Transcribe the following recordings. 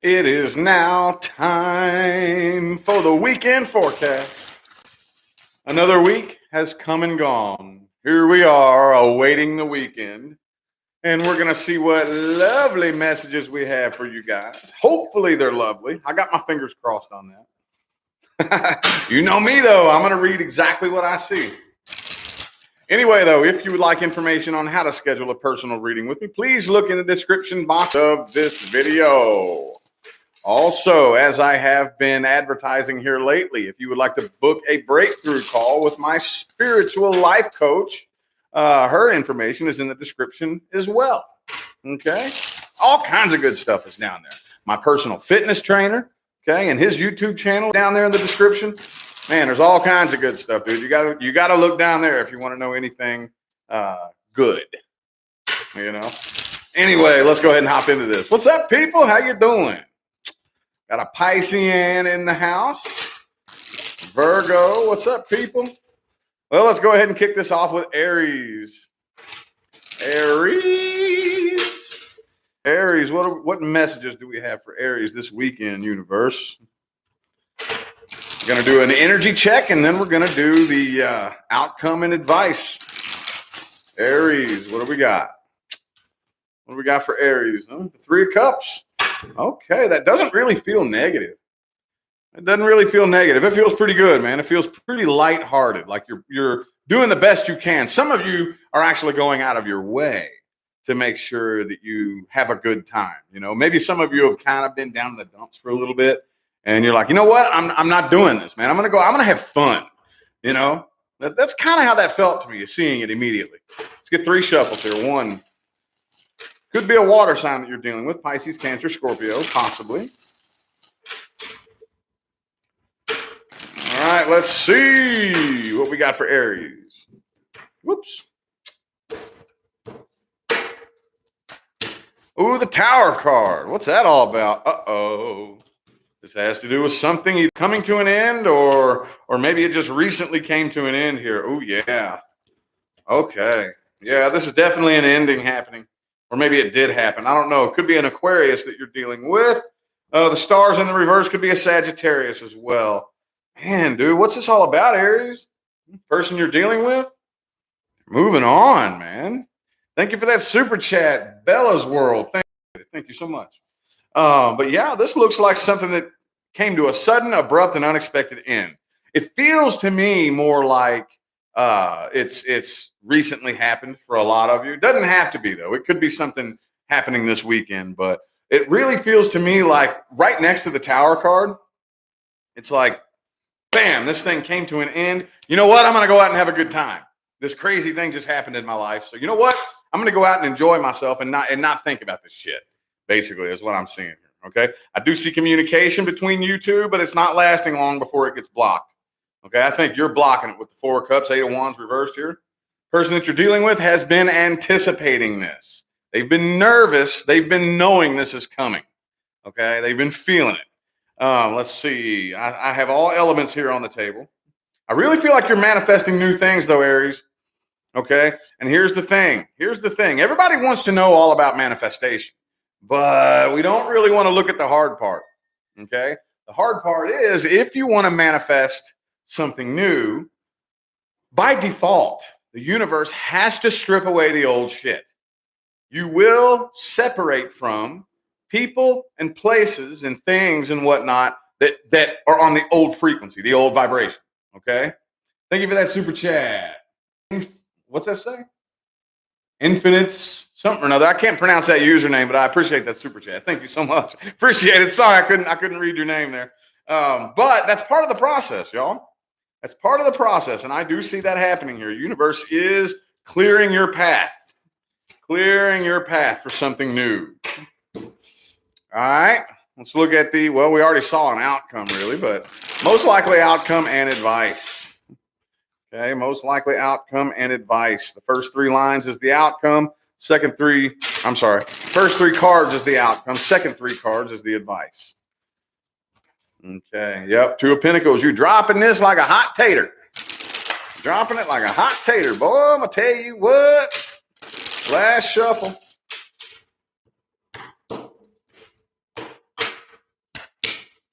It is now time for the weekend forecast. Another week has come and gone. Here we are awaiting the weekend. And we're going to see what lovely messages we have for you guys. Hopefully they're lovely. I got my fingers crossed on that. You know me, though. I'm going to read exactly what I see. Anyway, though, if you would like information on how to schedule a personal reading with me, please look in the description box of this video. Also, as I have been advertising here lately, if you would like to book a breakthrough call with my spiritual life coach, her information is in the description as well. Okay? All kinds of good stuff is down there. My personal fitness trainer, okay, and his YouTube channel down there in the description. Man, there's all kinds of good stuff, dude. You gotta look down there if you want to know anything good. You know? Anyway, let's go ahead and hop into this. What's up, people? How you doing? Got a Piscean in the house. Virgo, what's up, people? Well, let's go ahead and kick this off with Aries. Aries, what messages do we have for Aries this weekend, universe? We're going to do an energy check, and then we're going to do the outcome and advice. Aries, what do we got? What do we got for Aries? The Three of Cups. Okay, that doesn't really feel negative. It doesn't really feel negative. It feels pretty good, man. It feels pretty lighthearted, like you're doing the best you can. Some of you are actually going out of your way to make sure that you have a good time. You know, maybe some of you have kind of been down in the dumps for a little bit, and you're like, you know what? I'm not doing this, man. I'm gonna have fun. You know, that's kind of how that felt to me, seeing it immediately. Let's get 3 shuffles here. 1. Could be a water sign that you're dealing with. Pisces, Cancer, Scorpio, possibly. All right, let's see what we got for Aries. Whoops. Ooh, the Tower card. What's that all about? Uh-oh. This has to do with something either coming to an end or maybe it just recently came to an end here. Oh, yeah. Okay. Yeah, this is definitely an ending happening. Or maybe it did happen. I don't know. It could be an Aquarius that you're dealing with. The stars in the reverse could be a Sagittarius as well. Man, dude, what's this all about, Aries? Person you're dealing with? Moving on, man. Thank you for that super chat, Bella's World. Thank you so much. But yeah, this looks like something that came to a sudden, abrupt, and unexpected end. It feels to me more like it's recently happened for a lot of you. It doesn't have to be, though. It could be something happening this weekend, but it really feels to me like right next to the Tower card, it's like, bam, this thing came to an end. You know what? I'm going to go out and have a good time. This crazy thing just happened in my life. So you know what? I'm going to go out and enjoy myself and not think about this shit, basically, is what I'm seeing here. Okay? I do see communication between you two, but it's not lasting long before it gets blocked. Okay, I think you're blocking it with the 4 of Cups, 8 of Wands reversed here. Person that you're dealing with has been anticipating this. They've been nervous. They've been knowing this is coming. Okay, they've been feeling it. Let's see. I have all elements here on the table. I really feel like you're manifesting new things, though, Aries. Okay, and here's the thing. Everybody wants to know all about manifestation, but we don't really want to look at the hard part. Okay, the hard part is if you want to manifest something new, by default, the universe has to strip away the old shit. You will separate from people and places and things and whatnot that are on the old frequency, the old vibration. Okay? Thank you for that super chat. What's that say? Infinite something or another. I can't pronounce that username, but I appreciate that super chat. Thank you so much. Appreciate it. Sorry, I couldn't read your name there. But that's part of the process, y'all. That's part of the process, and I do see that happening here. Universe is clearing your path for something new. All right, let's look at we already saw an outcome, really, but most likely outcome and advice. Okay, most likely outcome and advice. The first 3 lines is the outcome. First 3 cards is the outcome. Second 3 cards is the advice. Okay, yep, 2 of Pentacles. You dropping this like a hot tater. Dropping it like a hot tater, boy. I'm going to tell you what. Last shuffle.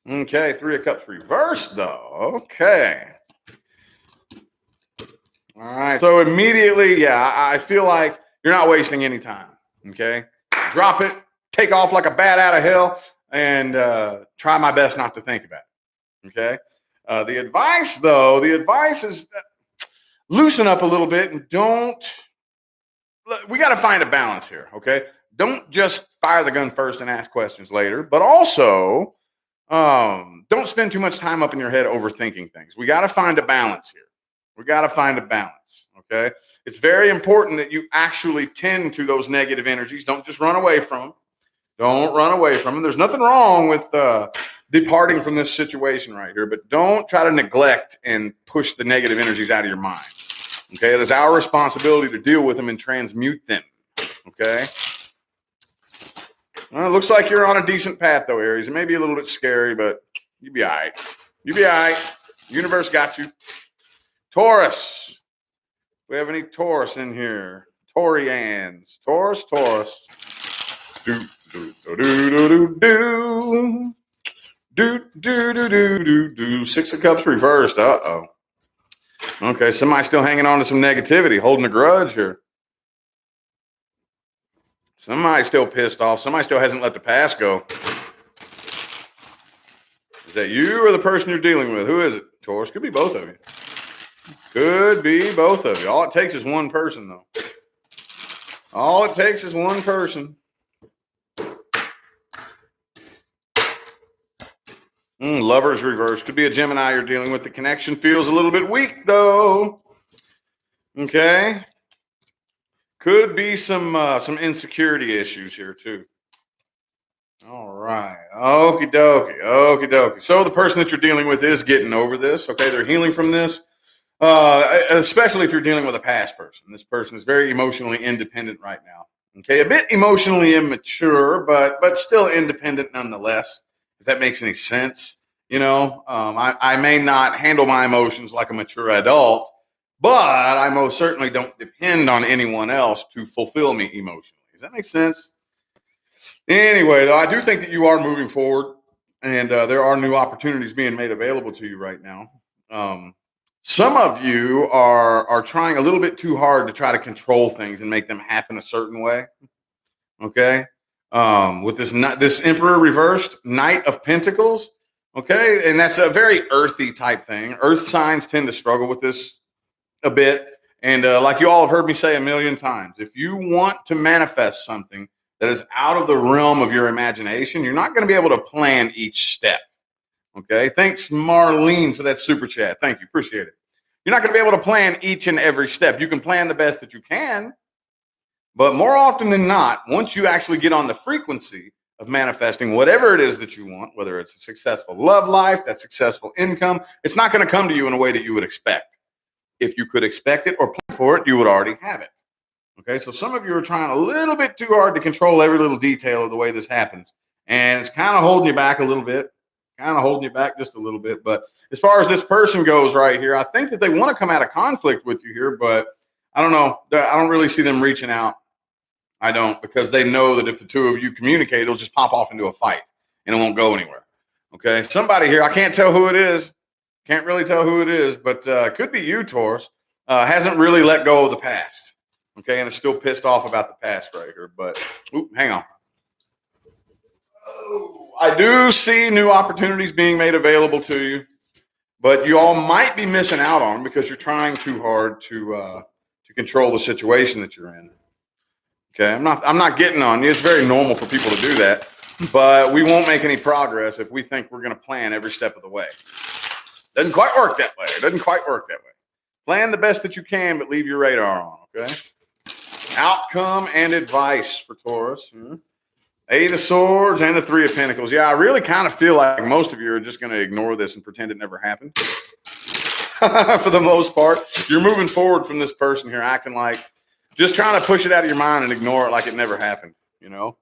Okay, Three of Cups reversed, though. Okay. All right. So immediately, yeah, I feel like you're not wasting any time. Okay. Drop it, take off like a bat out of hell, and try my best not to think about it. Okay. The advice, though, the advice is loosen up a little bit and don't. We got to find a balance here. Okay. Don't just fire the gun first and ask questions later, but also don't spend too much time up in your head overthinking things. We got to find a balance here. We got to find a balance. Okay. It's very important that you actually tend to those negative energies. Don't just run away from them. Don't run away from them. There's nothing wrong with departing from this situation right here, but don't try to neglect and push the negative energies out of your mind. Okay. It is our responsibility to deal with them and transmute them. Okay. Well, it looks like you're on a decent path, though, Aries. It may be a little bit scary, but you'll be all right. You'll be all right. Universe got you. Taurus. We have any Taurus in here? Taurians. Taurus. Do, do, do, do, do, do. Do, do, do, do, do, do. Six of Cups reversed. Uh-oh. Okay, somebody's still hanging on to some negativity, holding a grudge here. Somebody's still pissed off. Somebody still hasn't let the past go. Is that you or the person you're dealing with? Who is it, Taurus? Could be both of you. Could be both of you. All it takes is one person, though. All it takes is one person. Lovers reverse. Could be a Gemini you're dealing with. The connection feels a little bit weak, though. Okay. Could be some insecurity issues here, too. All right. Okie dokie. Okie dokie. So the person that you're dealing with is getting over this. Okay. They're healing from this. Especially if you're dealing with a past person. This person is very emotionally independent right now. Okay. A bit emotionally immature, but still independent nonetheless, if that makes any sense. You know, I may not handle my emotions like a mature adult, but I most certainly don't depend on anyone else to fulfill me emotionally. Does that make sense? Anyway, though, I do think that you are moving forward, and there are new opportunities being made available to you right now. Some of you are trying a little bit too hard to try to control things and make them happen a certain way. Okay, with this Emperor reversed, Knight of Pentacles. Okay, and that's a very earthy type thing. Earth signs tend to struggle with this a bit. And like you all have heard me say a million times, if you want to manifest something that is out of the realm of your imagination, you're not going to be able to plan each step. Okay. Thanks, Marlene, for that super chat. Thank you. Appreciate it. You're not going to be able to plan each and every step. You can plan the best that you can, but more often than not, once you actually get on the frequency of manifesting whatever it is that you want, whether it's a successful love life, that successful income, it's not going to come to you in a way that you would expect. If you could expect it or plan for it, you would already have it. Okay, so some of you are trying a little bit too hard to control every little detail of the way this happens. And it's kind of holding you back a little bit, just a little bit. But as far as this person goes right here, I think that they want to come out of conflict with you here, but I don't know. I don't really see them reaching out. I don't, because they know that if the two of you communicate, it'll just pop off into a fight and it won't go anywhere. Okay, somebody here, I can't tell who it is. Can't really tell who it is, but could be you, Taurus. Hasn't really let go of the past. Okay, and is still pissed off about the past right here. But, hang on. Oh, I do see new opportunities being made available to you, but you all might be missing out on because you're trying too hard to control the situation that you're in. Okay, I'm not getting on you. It's very normal for people to do that, but we won't make any progress if we think we're going to plan every step of the way. Doesn't quite work that way. It doesn't quite work that way. Plan the best that you can, but leave your radar on, okay? Outcome and advice for Taurus. Eight of Swords and the Three of Pentacles. Yeah, I really kind of feel like most of you are just going to ignore this and pretend it never happened. For the most part. You're moving forward from this person here, acting like, just trying to push it out of your mind and ignore it like it never happened, you know?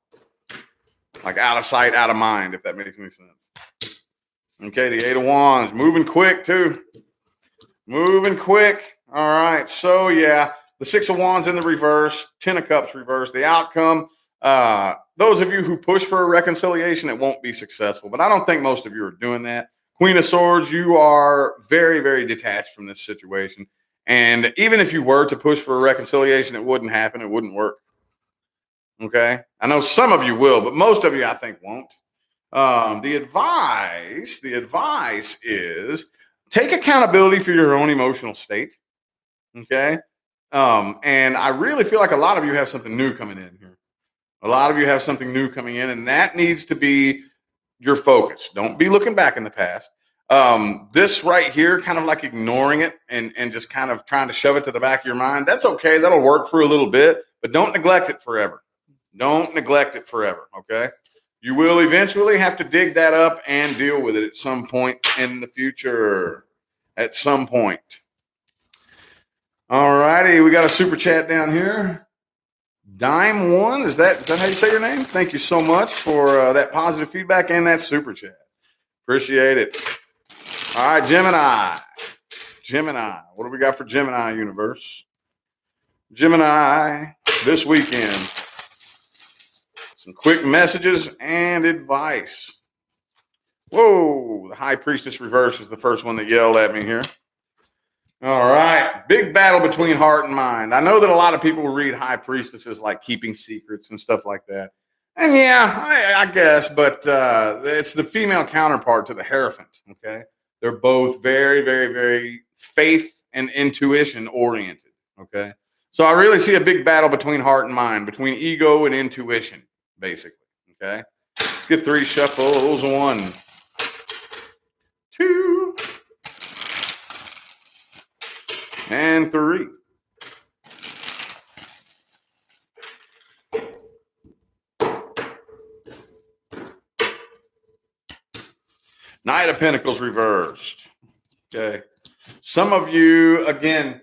Like out of sight, out of mind, if that makes any sense. Okay, the Eight of Wands, moving quick too. Moving quick. All right, so yeah, the Six of Wands in the reverse, Ten of Cups reverse. The outcome, those of you who push for a reconciliation, it won't be successful. But I don't think most of you are doing that. Queen of Swords, you are very, very detached from this situation. And even if you were to push for a reconciliation, it wouldn't happen. It wouldn't work. Okay. I know some of you will, but most of you, I think, won't. The advice is take accountability for your own emotional state. Okay. And I really feel like a lot of you have something new coming in here. A lot of you have something new coming in, and that needs to be your focus. Don't be looking back in the past. This right here, kind of like ignoring it and just kind of trying to shove it to the back of your mind, that's okay. That'll work for a little bit, but don't neglect it forever. Don't neglect it forever, okay? You will eventually have to dig that up and deal with it at some point in the future. At some point. All righty, we got a super chat down here. Dime One, is that how you say your name? Thank you so much for that positive feedback and that super chat. Appreciate it. All right, Gemini. Gemini, what do we got for Gemini universe? Gemini, this weekend. Some quick messages and advice. Whoa, the High Priestess reverse is the first one that yelled at me here. All right, big battle between heart and mind. I know that a lot of people will read High Priestess as like keeping secrets and stuff like that. And yeah, I guess, but it's the female counterpart to the Hierophant, okay? They're both very, very, very faith and intuition oriented, okay? So I really see a big battle between heart and mind, between ego and intuition, basically, okay? Let's get 3 shuffles. 1, 2, and 3. Knight of Pentacles reversed. Okay. Some of you, again,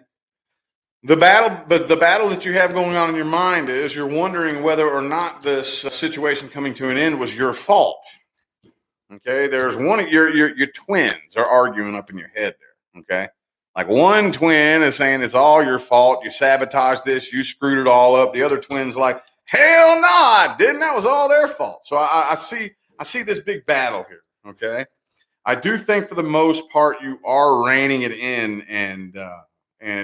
the battle that you have going on in your mind is you're wondering whether or not this situation coming to an end was your fault. Okay. There's one of your twins are arguing up in your head there. Okay. Like one twin is saying it's all your fault. You sabotaged this. You screwed it all up. The other twin's like, hell no, I didn't. That was all their fault. So I see this big battle here. Okay. I do think for the most part you are reining it in, and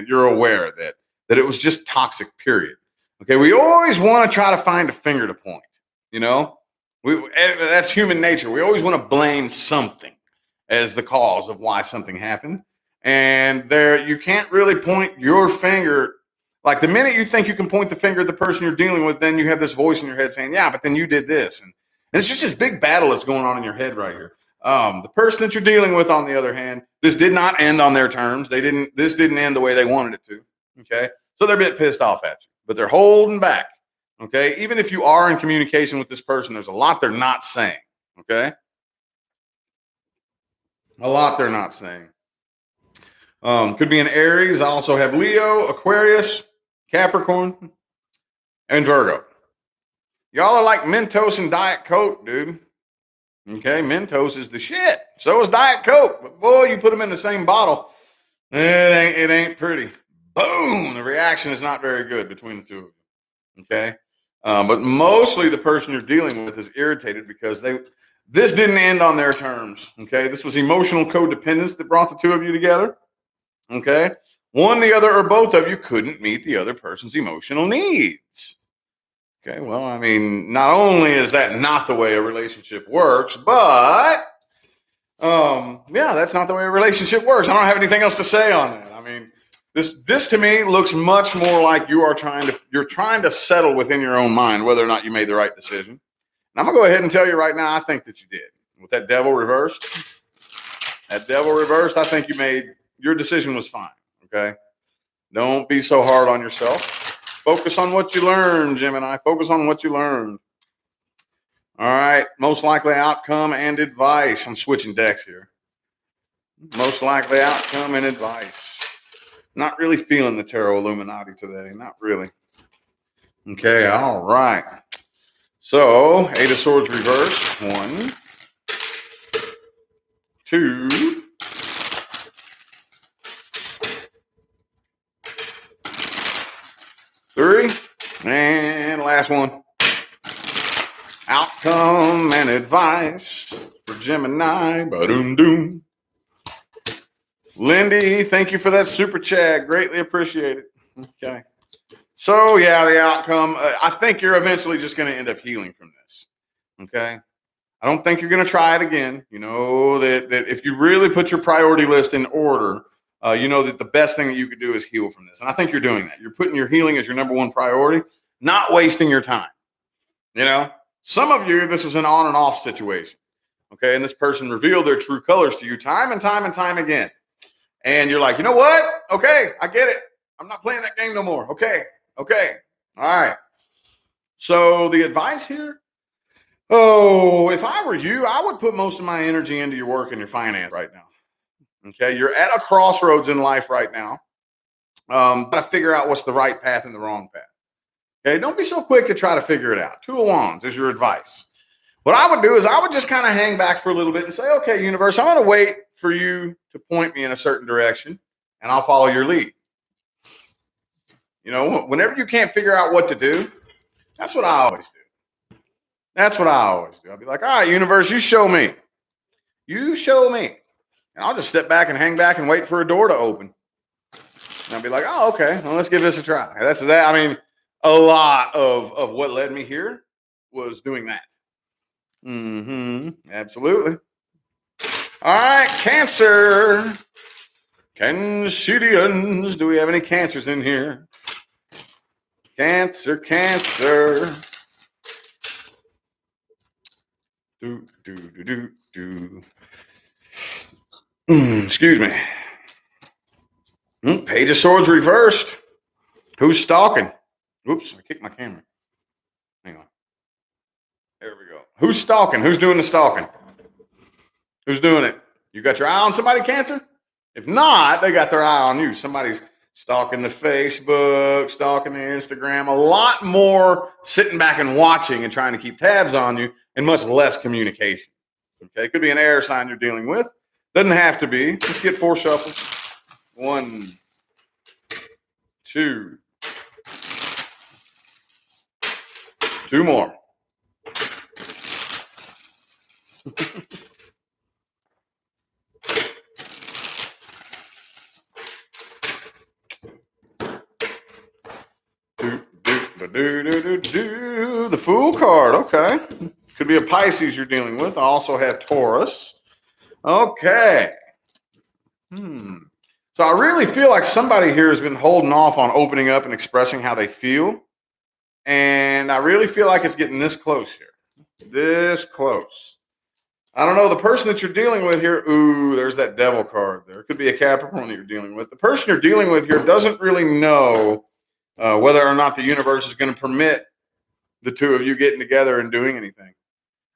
you're aware that it was just toxic. Period. Okay, we always want to try to find a finger to point. You know, that's human nature. We always want to blame something as the cause of why something happened, and there you can't really point your finger. Like the minute you think you can point the finger at the person you're dealing with, then you have this voice in your head saying, "Yeah, but then you did this," and it's just this big battle that's going on in your head right here. The person that you're dealing with, on the other hand, this did not end on their terms. This didn't end the way they wanted it to. Okay. So they're a bit pissed off at you, but they're holding back. Okay. Even if you are in communication with this person, there's a lot they're not saying. Okay. A lot they're not saying. Could be an Aries. I also have Leo, Aquarius, Capricorn, and Virgo. Y'all are like Mentos and Diet Coke, dude. Okay, Mentos is the shit. So is Diet Coke. But boy, you put them in the same bottle, it ain't pretty. Boom! The reaction is not very good between the two of you. Okay, but mostly the person you're dealing with is irritated because this didn't end on their terms. Okay, this was emotional codependence that brought the two of you together. Okay, one, the other, or both of you couldn't meet the other person's emotional needs. Okay, well, I mean, not only is that not the way a relationship works, but yeah, that's not the way a relationship works. I don't have anything else to say on that. I mean, this to me looks much more like you're trying to settle within your own mind whether or not you made the right decision. And I'm gonna go ahead and tell you right now, I think that you did. With that devil reversed, I think your decision was fine. Okay, don't be so hard on yourself. Focus on what you learned, Gemini. Focus on what you learned. All right. Most likely outcome and advice. I'm switching decks here. Most likely outcome and advice. Not really feeling the Tarot Illuminati today. Not really. Okay. All right. So, 8 of Swords reverse. 1, 2, 3, and last one. Outcome and advice for Gemini. Ba-doom-doom. Lindy, thank you for that super chat. Greatly appreciate it. Okay. So, yeah, the outcome. I think you're eventually just going to end up healing from this. Okay. I don't think you're going to try it again. You know that if you really put your priority list in order, you know that the best thing that you could do is heal from this. And I think you're doing that. You're putting your healing as your number one priority, not wasting your time. You know, some of you, this was an on and off situation. Okay. And this person revealed their true colors to you time and time and time again. And you're like, you know what? Okay, I get it. I'm not playing that game no more. Okay. All right. So the advice here, oh, if I were you, I would put most of my energy into your work and your finance right now. Okay. You're at a crossroads in life right now. Got to figure out what's the right path and the wrong path. Okay. Don't be so quick to try to figure it out. Two of Wands is your advice. What I would do is I would just kind of hang back for a little bit and say, okay, universe, I'm going to wait for you to point me in a certain direction and I'll follow your lead. You know, whenever you can't figure out what to do, that's what I always do. I'll be like, all right, universe, you show me. And I'll just step back and hang back and wait for a door to open. And I'll be like, oh, okay, well, let's give this a try. That's that. I mean, a lot of what led me here was doing that. Absolutely. All right, Cancer. Cancerians. Do we have any Cancers in here? Cancer. Excuse me. Page of Swords reversed. Who's stalking? Oops, I kicked my camera. Hang on. There we go. Who's stalking? Who's doing the stalking? Who's doing it? You got your eye on somebody, Cancer? If not, they got their eye on you. Somebody's stalking the Facebook, stalking the Instagram. A lot more sitting back and watching and trying to keep tabs on you, and much less communication. Okay, it could be an air sign you're dealing with. Doesn't have to be. Let's get 4 shuffles. 1, 2. 2 more. The Fool card. Okay. Could be a Pisces you're dealing with. I also have Taurus. Okay. So I really feel like somebody here has been holding off on opening up and expressing how they feel. And I really feel like it's getting this close here. This close. I don't know. The person that you're dealing with here, ooh, there's that Devil card there. It could be a Capricorn that you're dealing with. The person you're dealing with here doesn't really know whether or not the universe is going to permit the two of you getting together and doing anything.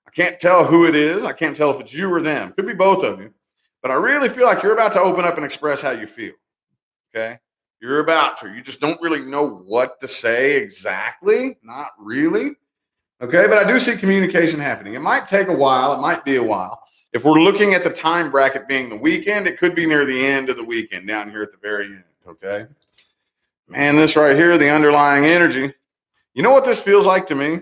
I can't tell who it is. I can't tell if it's you or them. Could be both of you. But I really feel like you're about to open up and express how you feel. Okay? You're about to. You just don't really know what to say exactly. Not really. Okay? But I do see communication happening. It might take a while. It might be a while. If we're looking at the time bracket being the weekend, it could be near the end of the weekend, down here at the very end. Okay? Man, this right here, the underlying energy. You know what this feels like to me?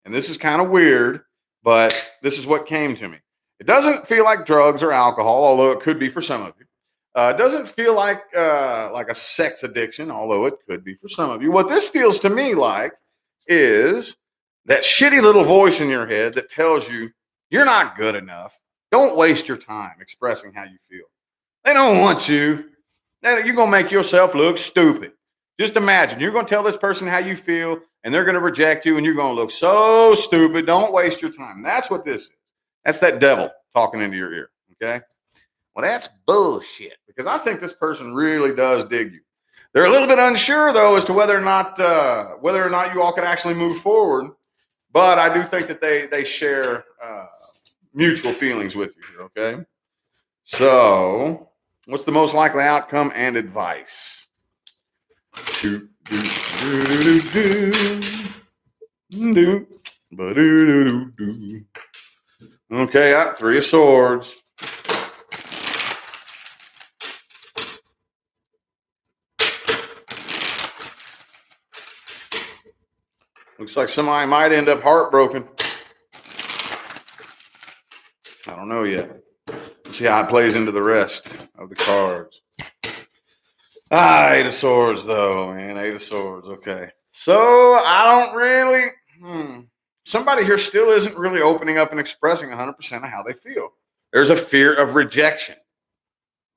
And this is kind of weird, but this is what came to me. It doesn't feel like drugs or alcohol, although it could be for some of you. It doesn't feel like a sex addiction, although it could be for some of you. What this feels to me like is that shitty little voice in your head that tells you you're not good enough. Don't waste your time expressing how you feel. They don't want you. You're going to make yourself look stupid. Just imagine you're going to tell this person how you feel and they're going to reject you and you're going to look so stupid. Don't waste your time. That's what this is. That's that devil talking into your ear. Okay. Well, that's bullshit because I think this person really does dig you. They're a little bit unsure though as to whether or not you all could actually move forward. But I do think that they share mutual feelings with you. Okay. So what's the most likely outcome and advice? Okay, I got 3 of Swords. Looks like somebody might end up heartbroken. I don't know yet. We'll see how it plays into the rest of the cards. Eight of Swords, though, man. Eight of Swords. Okay. So I don't really. Somebody here still isn't really opening up and expressing 100% of how they feel. There's a fear of rejection.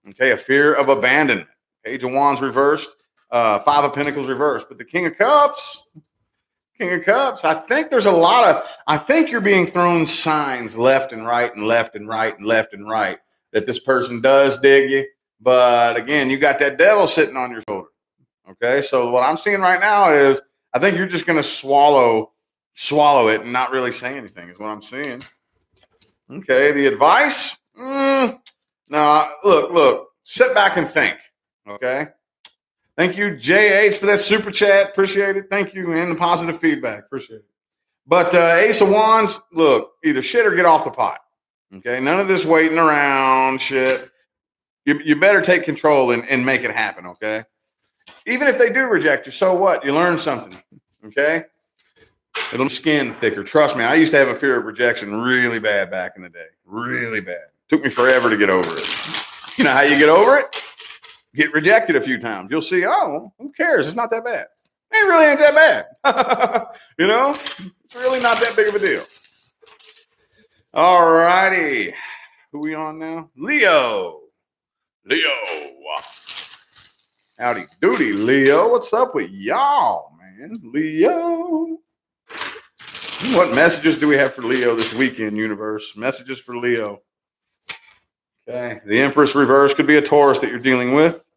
Okay, a fear of abandonment. Page of Wands reversed. Five of Pentacles reversed. But the King of Cups. I think there's a lot of. I think you're being thrown signs left and right and left and right and left and right that this person does dig you. But again, you got that devil sitting on your shoulder. Okay, so what I'm seeing right now is I think you're just going to swallow it and not really say anything is what I'm seeing. Okay, the advice? No, look, sit back and think. Okay, thank you, JH, for that super chat. Appreciate it. Thank you, and the positive feedback. Appreciate it. But Ace of Wands, look, either shit or get off the pot. Okay, none of this waiting around shit. You better take control and make it happen, okay? Even if they do reject you, so what? You learn something, okay? It'll skin thicker. Trust me, I used to have a fear of rejection really bad back in the day. Really bad. Took me forever to get over it. You know how you get over it? Get rejected a few times. You'll see, oh, who cares? It's not that bad. It really ain't that bad. You know? It's really not that big of a deal. All righty. Who we on now? Leo. Howdy doody, Leo. What's up with y'all, man? Leo. What messages do we have for Leo this weekend, universe? Messages for Leo. Okay. The Empress reverse could be a Taurus that you're dealing with.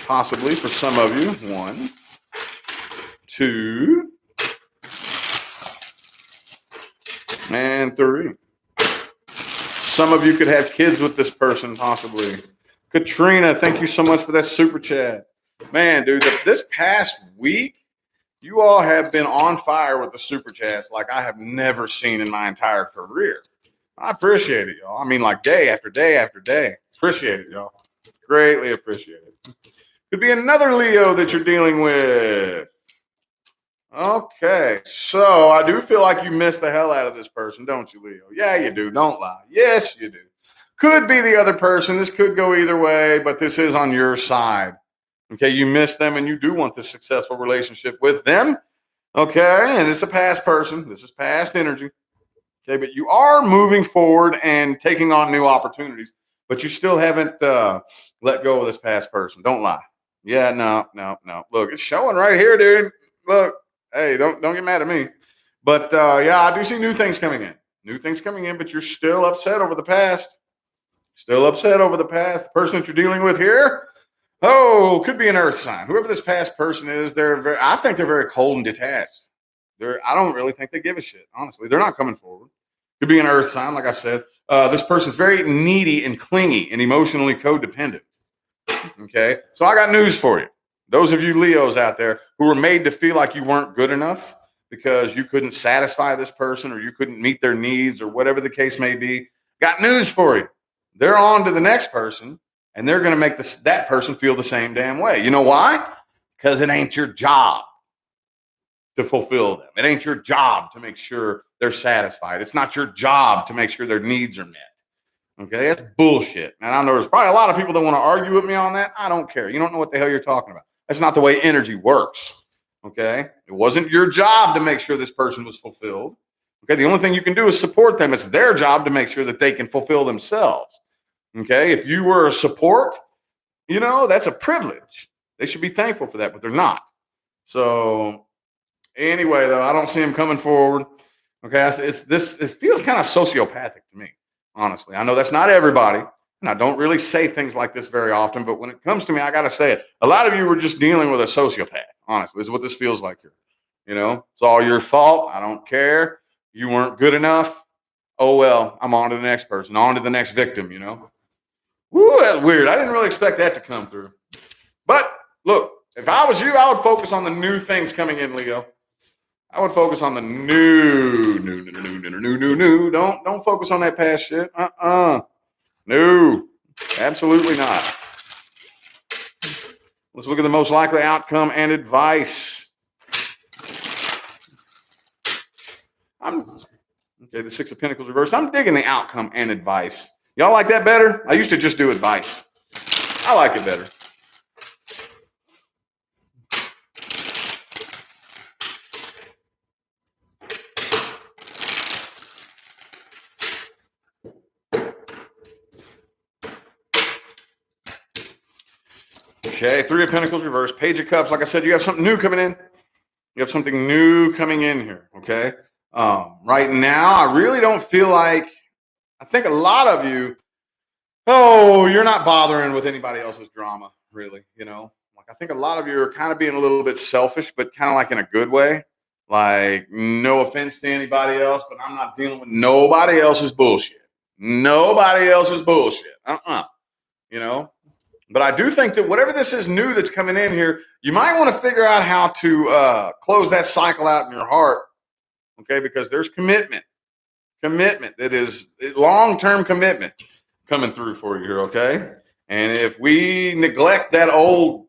Possibly for some of you. 1, 2, and 3. Some of you could have kids with this person, possibly. Katrina, thank you so much for that super chat. Man, dude, this past week, you all have been on fire with the super chats like I have never seen in my entire career. I appreciate it, y'all. I mean, like day after day after day. Appreciate it, y'all. Greatly appreciate it. Could be another Leo that you're dealing with. Okay, so I do feel like you missed the hell out of this person, don't you, Leo? Yeah, you do. Don't lie. Yes, you do. Could be the other person. This could go either way, but this is on your side. Okay, you miss them and you do want this successful relationship with them. Okay, and it's a past person. This is past energy. Okay, but you are moving forward and taking on new opportunities, but you still haven't let go of this past person. Don't lie. Yeah, no. Look, it's showing right here, dude. Look, hey, don't get mad at me. But yeah, I do see new things coming in. New things coming in, but you're still upset over the past. Still upset over the past. The person that you're dealing with here, could be an earth sign. Whoever this past person is, I think they're very cold and detached. I don't really think they give a shit, honestly. They're not coming forward. Could be an earth sign, like I said. This person's very needy and clingy and emotionally codependent. Okay, so I got news for you. Those of you Leos out there who were made to feel like you weren't good enough because you couldn't satisfy this person or you couldn't meet their needs or whatever the case may be, got news for you. They're on to the next person, and they're going to make that person feel the same damn way. You know why? Because it ain't your job to fulfill them. It ain't your job to make sure they're satisfied. It's not your job to make sure their needs are met. Okay, that's bullshit. And I know there's probably a lot of people that want to argue with me on that. I don't care. You don't know what the hell you're talking about. That's not the way energy works. Okay, it wasn't your job to make sure this person was fulfilled. Okay, the only thing you can do is support them. It's their job to make sure that they can fulfill themselves. Okay, if you were a support, that's a privilege. They should be thankful for that, but they're not. So anyway, though, I don't see them coming forward. Okay, it feels kind of sociopathic to me, honestly. I know that's not everybody, and I don't really say things like this very often, but when it comes to me, I got to say it. A lot of you were just dealing with a sociopath, honestly. This is what this feels like here. It's all your fault. I don't care. You weren't good enough. Oh, well, I'm on to the next person, on to the next victim, Woo, that's weird. I didn't really expect that to come through. But look, if I was you, I would focus on the new things coming in, Leo. I would focus on the new. Don't focus on that past shit. No, absolutely not. Let's look at the most likely outcome and advice. Okay, Okay, the Six of Pentacles reversed. I'm digging the outcome and advice. Y'all like that better? I used to just do advice. I like it better. Okay, Three of Pentacles reversed. Page of Cups. Like I said, you have something new coming in. You have something new coming in here, okay? Right now, I really don't feel like, I think a lot of you, you're not bothering with anybody else's drama, really, Like, I think a lot of you are kind of being a little bit selfish, but kind of like in a good way. Like, no offense to anybody else, but I'm not dealing with nobody else's bullshit. Nobody else's bullshit. But I do think that whatever this is new that's coming in here, you might want to figure out how to close that cycle out in your heart, okay? Because there's commitment that is long-term commitment coming through for you here, okay? And if we neglect that old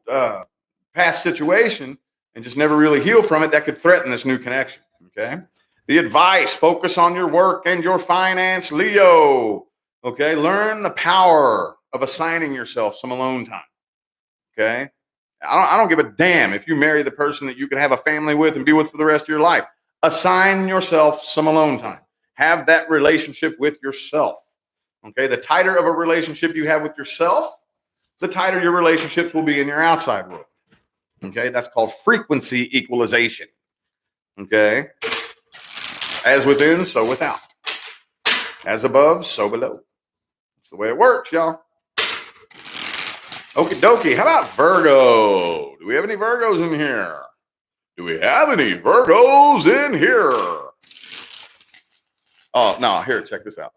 past situation and just never really heal from it, that could threaten this new connection, okay? The advice, focus on your work and your finance, Leo, okay? Learn the power of assigning yourself some alone time, okay? I don't give a damn if you marry the person that you can have a family with and be with for the rest of your life. Assign yourself some alone time. Have that relationship with yourself, okay? The tighter of a relationship you have with yourself, the tighter your relationships will be in your outside world, okay? That's called frequency equalization, okay? As within, so without. As above, so below. That's the way it works, y'all. Okie dokie. How about Virgo? Do we have any Virgos in here? Do we have any Virgos in here? Oh, no. Here, check this out.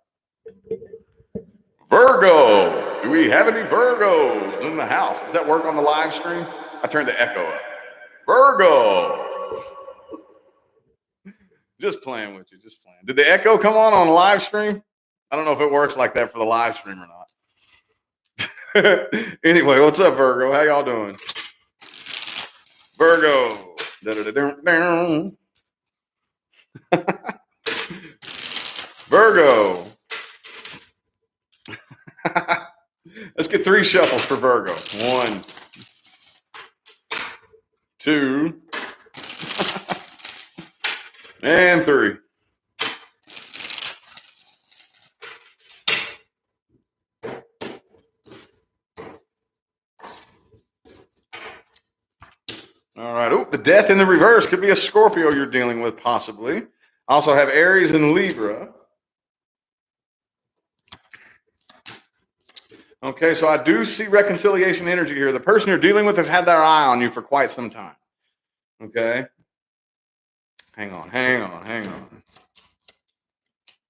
Virgo. Do we have any Virgos in the house? Does that work on the live stream? I turned the echo up. Virgo. Just playing with you. Just playing. Did the echo come on the live stream? I don't know if it works like that for the live stream or not. Anyway, what's up, Virgo? How y'all doing? Virgo. Virgo. Let's get 3 shuffles for Virgo. 1, 2, and 3. All right. Oh, the death in the reverse could be a Scorpio you're dealing with, possibly. I also have Aries and Libra. Okay, so I do see reconciliation energy here. The person you're dealing with has had their eye on you for quite some time. Okay. Hang on.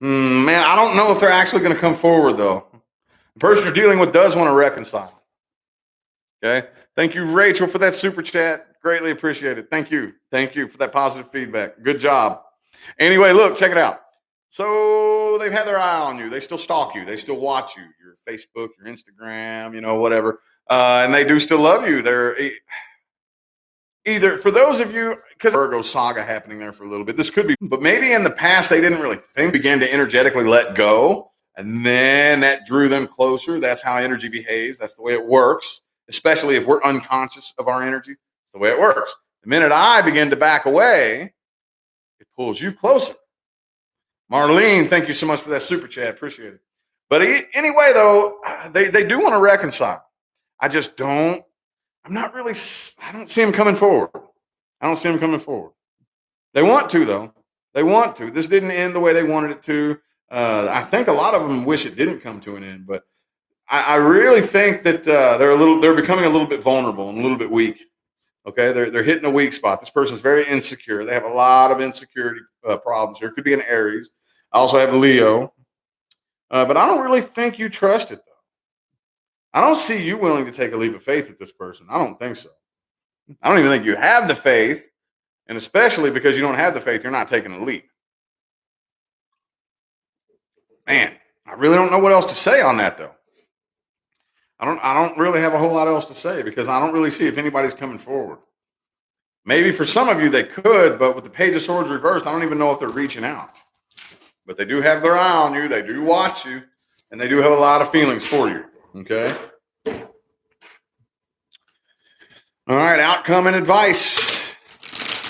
Man, I don't know if they're actually going to come forward, though. The person you're dealing with does want to reconcile. Okay. Thank you, Rachel, for that super chat. Greatly appreciated. Thank you. Thank you for that positive feedback. Good job. Anyway, look, check it out. So they've had their eye on you. They still stalk you. They still watch you. Your Facebook, your Instagram, whatever. And they do still love you. They're either, for those of you, because Virgo saga happening there for a little bit, this could be, but maybe in the past they didn't really think, began to energetically let go. And then that drew them closer. That's how energy behaves. That's the way it works, especially if we're unconscious of our energy. It's the way it works. The minute I begin to back away, it pulls you closer. Marlene, thank you so much for that super chat. Appreciate it. But anyway, though, they do want to reconcile. I just don't. I don't see them coming forward. They want to, though. They want to. This didn't end the way they wanted it to. I think a lot of them wish it didn't come to an end, but I really think that they're becoming a little bit vulnerable and a little bit weak. Okay, they're hitting a weak spot. This person's very insecure. They have a lot of insecurity problems here. It could be an Aries. I also have Leo. But I don't really think you trust it, though. I don't see you willing to take a leap of faith with this person. I don't think so. I don't even think you have the faith. And especially because you don't have the faith, you're not taking a leap. Man, I really don't know what else to say on that, though. I don't really have a whole lot else to say because I don't really see if anybody's coming forward. Maybe for some of you they could, but with the Page of Swords reversed, I don't even know if they're reaching out. but they do have their eye on you. They do watch you, and they do have a lot of feelings for you. Okay. All right. Outcome and advice.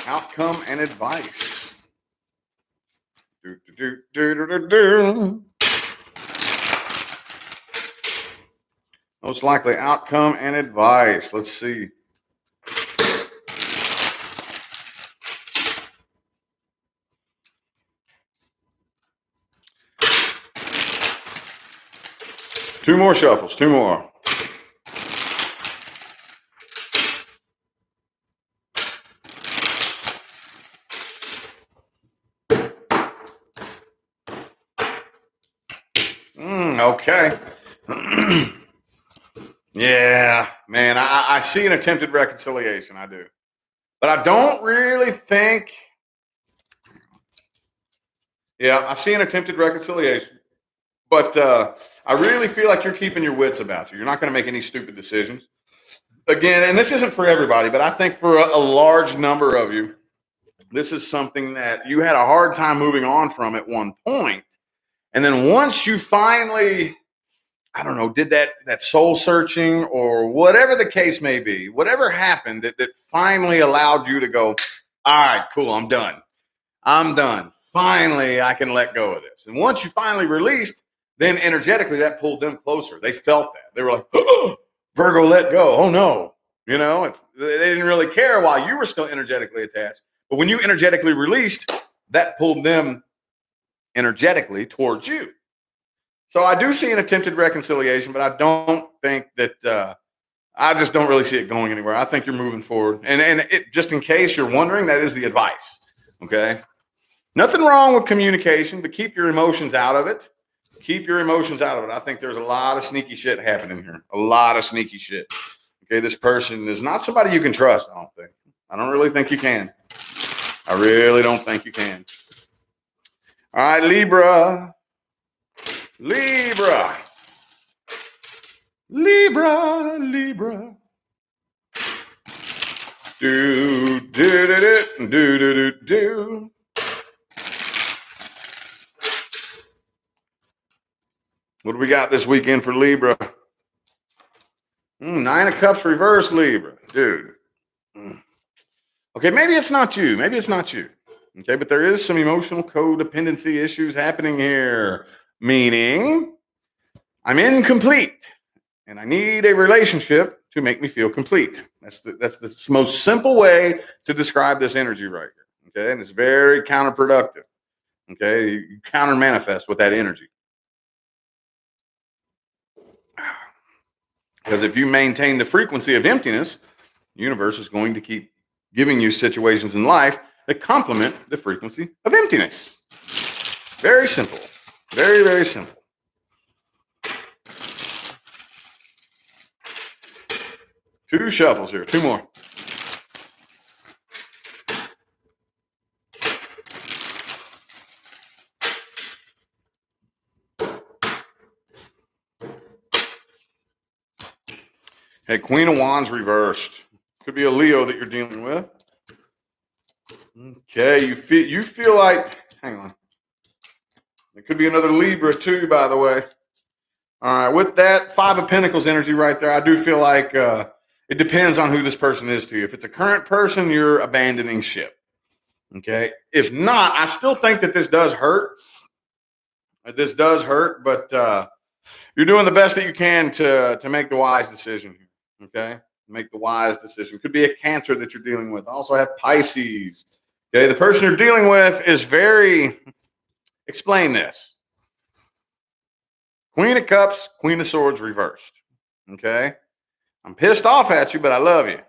Outcome and advice. Most likely outcome and advice. Let's see. Two more shuffles, two more. Okay. Yeah, man, I see an attempted reconciliation. I do. But I don't really think. Yeah, I see an attempted reconciliation. But I really feel like you're keeping your wits about you. You're not going to make any stupid decisions. Again, and this isn't for everybody, but I think for a large number of you, this is something that you had a hard time moving on from at one point. And then once you finally, I don't know, did that soul searching or whatever the case may be, whatever happened that finally allowed you to go, all right, cool, I'm done. I'm done. Finally, I can let go of this. And once you finally released, then energetically that pulled them closer. They felt that. They were like, oh, Virgo, let go. Oh, no. You know, they didn't really care while you were still energetically attached. But when you energetically released, that pulled them energetically towards you. So I do see an attempted reconciliation, but I don't think that I just don't really see it going anywhere. I think you're moving forward. And just in case you're wondering, that is the advice. Okay. Nothing wrong with communication, but keep your emotions out of it. Keep your emotions out of it. I think there's a lot of sneaky shit happening here. A lot of sneaky shit. Okay. This person is not somebody you can trust. I don't think. I don't really think you can. I really don't think you can. All right, Libra. Libra. Libra. Libra. Do, do, do, do, do, do, do. What do we got this weekend for Libra? Nine of Cups reverse, Libra. Dude. Okay, maybe it's not you. Maybe it's not you. Okay, but there is some emotional codependency issues happening here. Meaning, I'm incomplete, and I need a relationship to make me feel complete. That's the most simple way to describe this energy right here. Okay, and it's very counterproductive. Okay, you counter manifest with that energy. Because if you maintain the frequency of emptiness, the universe is going to keep giving you situations in life that complement the frequency of emptiness. Very simple. Very, very simple. Two shuffles here. Two more. Hey, Queen of Wands reversed. Could be a Leo that you're dealing with. Okay, you feel like, hang on. It could be another Libra too, by the way. All right, with that Five of Pentacles energy right there, I do feel like it depends on who this person is to you. If it's a current person, you're abandoning ship. Okay. If not, I still think that this does hurt. This does hurt, but you're doing the best that you can to make the wise decision here. Okay. Make the wise decision. Could be a Cancer that you're dealing with. Also have Pisces. Okay. The person you're dealing with is very, explain this. Queen of Cups, Queen of Swords reversed. Okay. I'm pissed off at you, but I love you.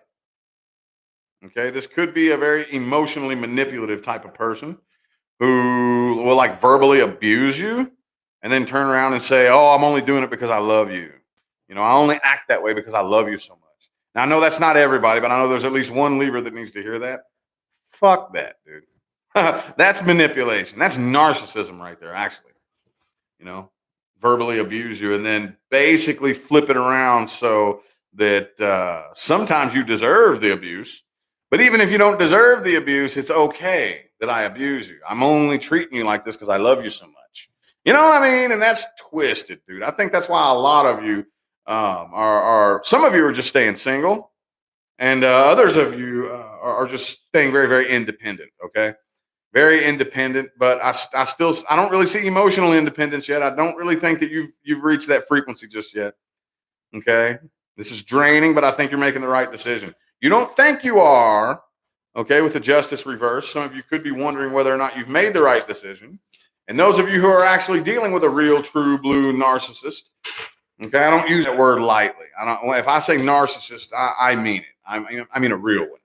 Okay. This could be a very emotionally manipulative type of person who will like verbally abuse you and then turn around and say, oh, I'm only doing it because I love you. You know, I only act that way because I love you so much. Now, I know that's not everybody, but I know there's at least one Libra that needs to hear that. Fuck that, dude. That's manipulation. That's narcissism right there, actually. You know, verbally abuse you and then basically flip it around so that sometimes you deserve the abuse. But even if you don't deserve the abuse, it's okay that I abuse you. I'm only treating you like this because I love you so much. You know what I mean? And that's twisted, dude. I think that's why a lot of you are some of you are just staying single, and others of you are just staying very, very independent. Okay, very independent. But I don't really see emotional independence yet. I don't really think that you've reached that frequency just yet. Okay, this is draining, but I think you're making the right decision. You don't think you are. Okay, with the justice reverse, some of you could be wondering whether or not you've made the right decision. And those of you who are actually dealing with a real, true blue narcissist, okay, I don't use that word lightly. I don't. If I say narcissist, I mean it. I mean a real one.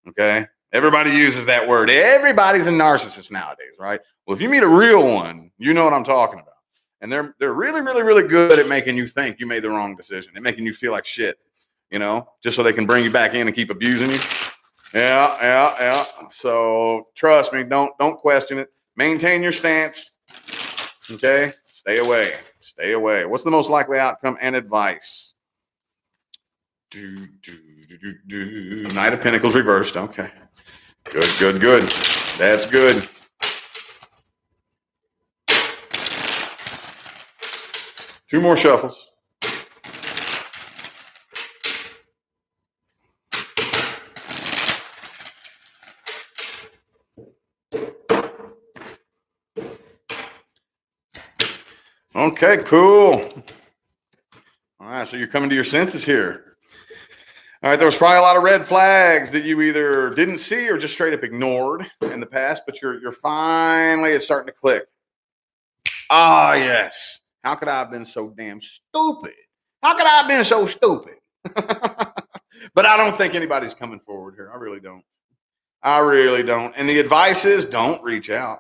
Okay, everybody uses that word. Everybody's a narcissist nowadays, right? Well, if you meet a real one, you know what I'm talking about. And they're really, really, really good at making you think you made the wrong decision and making you feel like shit. You know, just so they can bring you back in and keep abusing you. Yeah. So trust me, don't question it. Maintain your stance. Okay? Stay away. Stay away. What's the most likely outcome and advice? Knight of Pentacles reversed. Okay. Good. That's good. Two more shuffles. Okay, cool. All right, so you're coming to your senses here. All right, there was probably a lot of red flags that you either didn't see or just straight up ignored in the past, but you're finally it's starting to click. Ah, yes. How could I have been so damn stupid? How could I have been so stupid? But I don't think anybody's coming forward here. I really don't. And the advice is don't reach out.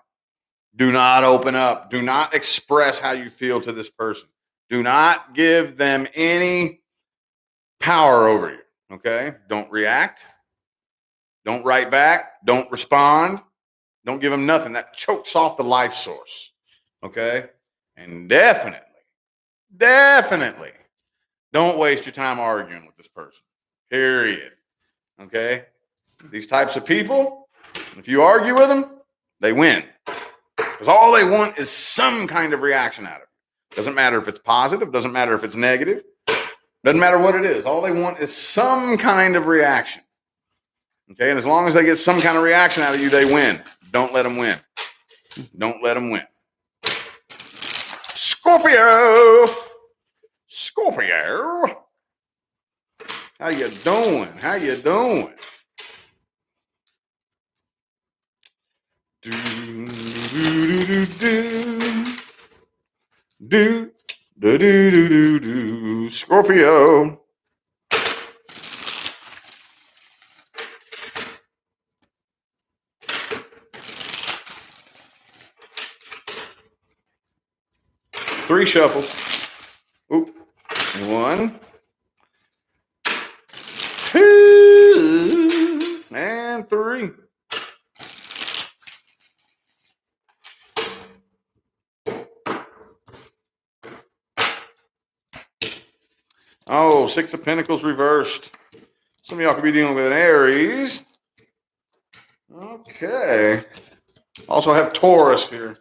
Do not open up. Do not express how you feel to this person. Do not give them any power over you. Okay? Don't react. Don't write back. Don't respond. Don't give them nothing. That chokes off the life source. Okay? And definitely don't waste your time arguing with this person. Period. Okay? These types of people, if you argue with them, they win. Because all they want is some kind of reaction out of you. Doesn't matter if it's positive, doesn't matter if it's negative, doesn't matter what it is. All they want is some kind of reaction. Okay, and as long as they get some kind of reaction out of you, they win. Don't let them win. Don't let them win. Scorpio! How you doing? How you doing? Scorpio. Three shuffles. Oop. One, two, and three. Oh, Six of Pentacles reversed. Some of y'all could be dealing with an Aries. Okay. Also have Taurus here.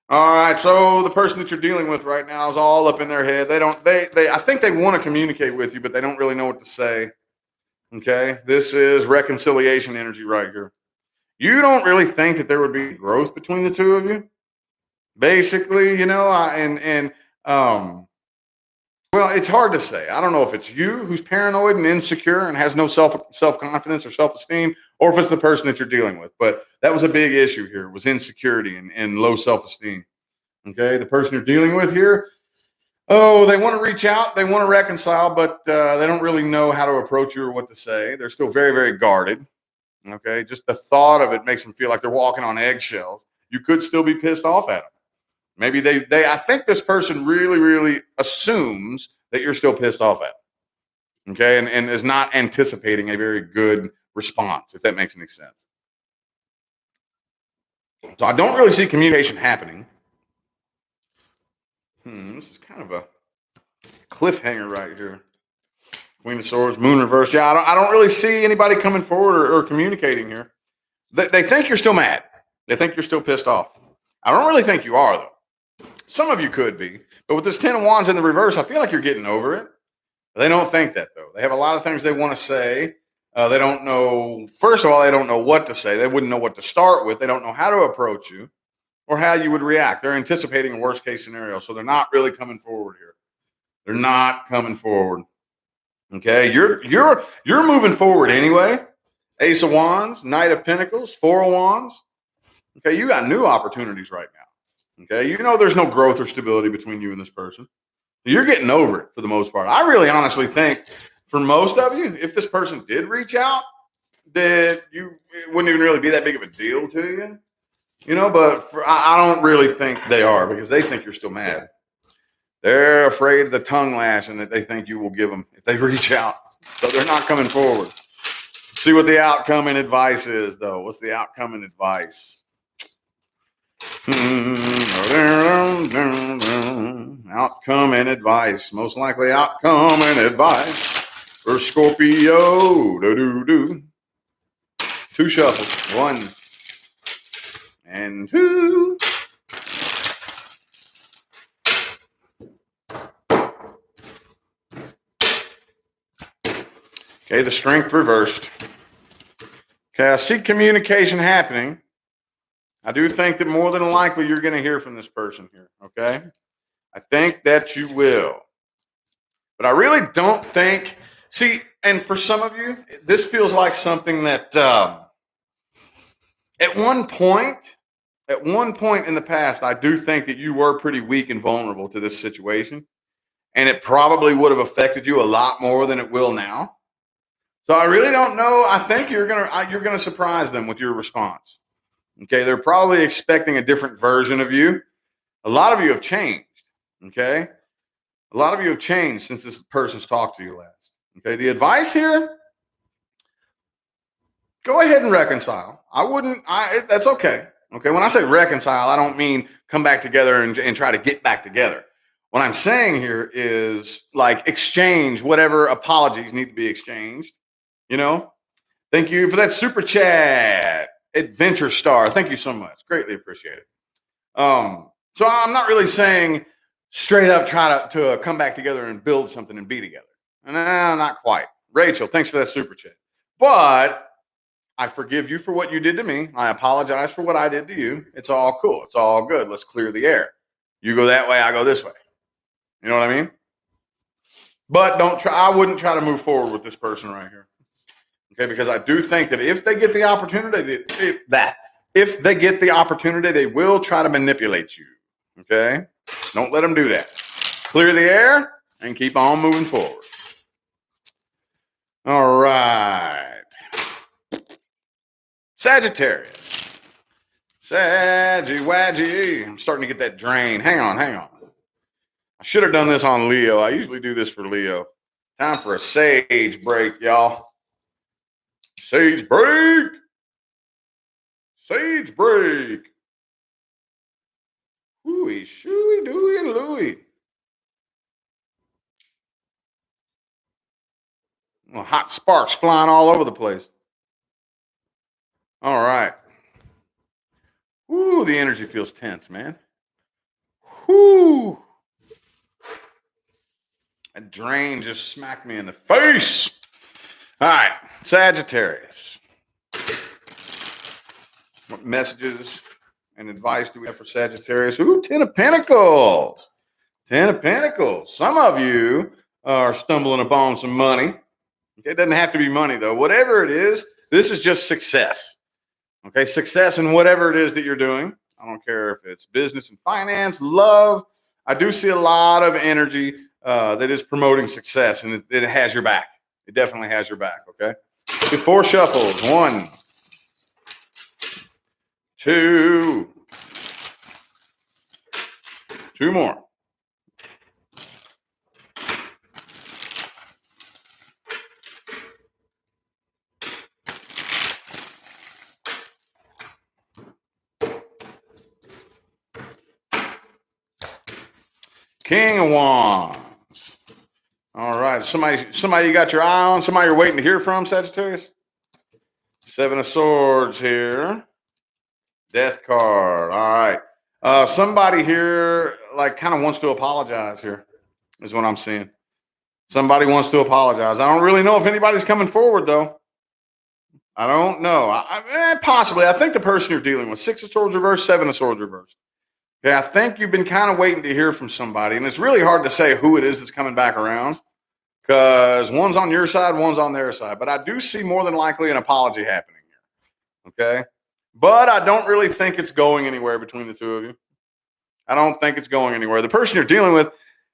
All right, so the person that you're dealing with right now is all up in their head. I think they want to communicate with you, but they don't really know what to say. Okay, this is reconciliation energy right here. You don't really think that there would be growth between the two of you, basically, you know, well, it's hard to say. I don't know if it's you who's paranoid and insecure and has no self-confidence or self-esteem, or if it's the person that you're dealing with. But that was a big issue here, was insecurity and low self-esteem. Okay, the person you're dealing with here, oh, they want to reach out, they want to reconcile, but they don't really know how to approach you or what to say. They're still very, very guarded. Okay, just the thought of it makes them feel like they're walking on eggshells. You could still be pissed off at them. Maybe I think this person really, really assumes that you're still pissed off at them. Okay, and is not anticipating a very good response, if that makes any sense. So I don't really see communication happening. This is kind of a cliffhanger right here. Queen of Swords, Moon reversed. Yeah, I don't really see anybody coming forward or communicating here. They think you're still mad. They think you're still pissed off. I don't really think you are, though. Some of you could be. But with this 10 of Wands in the reverse, I feel like you're getting over it. They don't think that, though. They have a lot of things they want to say. They don't know. First of all, they don't know what to say. They wouldn't know what to start with. They don't know how to approach you or how you would react. They're anticipating a worst case scenario. So they're not really coming forward here. They're not coming forward. Okay. You're moving forward anyway. Ace of Wands, Knight of Pentacles, Four of Wands. Okay. You got new opportunities right now. Okay. You know there's no growth or stability between you and this person. You're getting over it for the most part. I really honestly think for most of you, if this person did reach out, that it wouldn't even really be that big of a deal to you, you know, but I don't really think they are, because they think you're still mad. They're afraid of the tongue lashing that they think you will give them if they reach out. So they're not coming forward. Let's see what the outcome and advice is, though. What's the outcome and advice? Outcome and advice. Most likely outcome and advice for Scorpio. Two shuffles. 1 and 2. Okay, the Strength reversed. Okay, I see communication happening. I do think that more than likely you're going to hear from this person here, okay? I think that you will. But I really don't think, see, and for some of you, this feels like something that at one point in the past, I do think that you were pretty weak and vulnerable to this situation. And it probably would have affected you a lot more than it will now. So I really don't know. I think you're gonna surprise them with your response. Okay, they're probably expecting a different version of you. A lot of you have changed. Okay, a lot of you have changed since this person's talked to you last. Okay, the advice here: go ahead and reconcile. That's okay. Okay, when I say reconcile, I don't mean come back together and try to get back together. What I'm saying here is like exchange whatever apologies need to be exchanged. You know, thank you for that super chat, Adventure Star. Thank you so much. Greatly appreciate it. So I'm not really saying straight up try to come back together and build something and be together. No, not quite. Rachel, thanks for that super chat. But I forgive you for what you did to me. I apologize for what I did to you. It's all cool. It's all good. Let's clear the air. You go that way, I go this way. You know what I mean? But I wouldn't try to move forward with this person right here. Okay, because I do think that if they get the opportunity, they will try to manipulate you. Okay, don't let them do that. Clear the air and keep on moving forward. All right, Sagittarius, Saggy Waggy. I'm starting to get that drain. Hang on. I should have done this on Leo. I usually do this for Leo. Time for a sage break, y'all. Sage break. Sage break. Ooey, shooey, dooey, and Louie. Well, hot sparks flying all over the place. All right. Ooh, the energy feels tense, man. Whoo. A drain just smacked me in the face. All right, Sagittarius. What messages and advice do we have for Sagittarius? Ooh, 10 of Pentacles. 10 of Pentacles. Some of you are stumbling upon some money. Okay, it doesn't have to be money, though. Whatever it is, this is just success. Okay, success in whatever it is that you're doing. I don't care if it's business and finance, love. I do see a lot of energy that is promoting success, and it has your back. It definitely has your back, okay? 4 shuffles. 1, 2. 2 more. King of Wands. All right. Somebody you got your eye on? Somebody you're waiting to hear from, Sagittarius? 7 of Swords here. Death card. All right. Somebody here like kind of wants to apologize here, is what I'm seeing. Somebody wants to apologize. I don't really know if anybody's coming forward though. I don't know. Possibly. I think the person you're dealing with, Six of Swords reversed, Seven of Swords reversed. Yeah, I think you've been kind of waiting to hear from somebody, and it's really hard to say who it is that's coming back around because one's on your side, one's on their side. But I do see more than likely an apology happening here. Okay. But I don't really think it's going anywhere between the two of you. I don't think it's going anywhere. The person you're dealing with,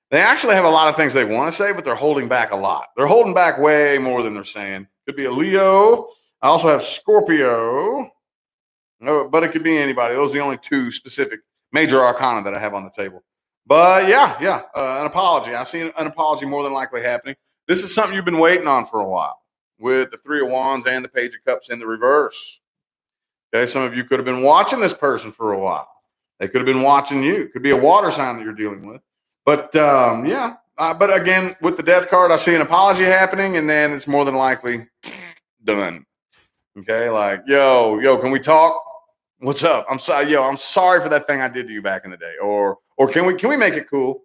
they actually have a lot of things they want to say, but they're holding back a lot. They're holding back way more than they're saying. Could be a Leo. I also have Scorpio. No, but it could be anybody. Those are the only two specific major arcana that I have on the table. But yeah, an apology. I see an apology more than likely happening. This is something you've been waiting on for a while with the Three of Wands and the Page of Cups in the reverse. Okay, some of you could have been watching this person for a while. They could have been watching you. Could be a water sign that you're dealing with. But but again, with the Death card, I see an apology happening, and then it's more than likely done. Okay, like yo, can we talk? What's up? I'm sorry, I'm sorry for that thing I did to you back in the day. Or can we make it cool?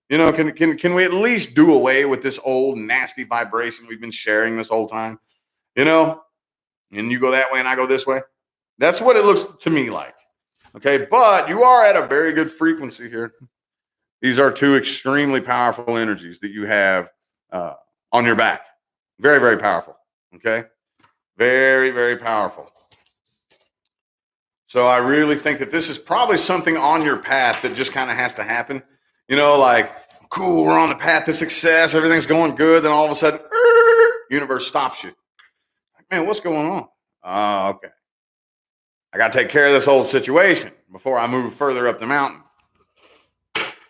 You know, can we at least do away with this old nasty vibration we've been sharing this whole time? You know, and you go that way and I go this way. That's what it looks to me like. Okay, but you are at a very good frequency here. These are two extremely powerful energies that you have on your back. Very, very powerful. Okay, very, very powerful. So I really think that this is probably something on your path that just kind of has to happen. You know, like, cool, we're on the path to success, everything's going good, then all of a sudden, universe stops you. Like, man, what's going on? Oh, okay. I got to take care of this whole situation before I move further up the mountain.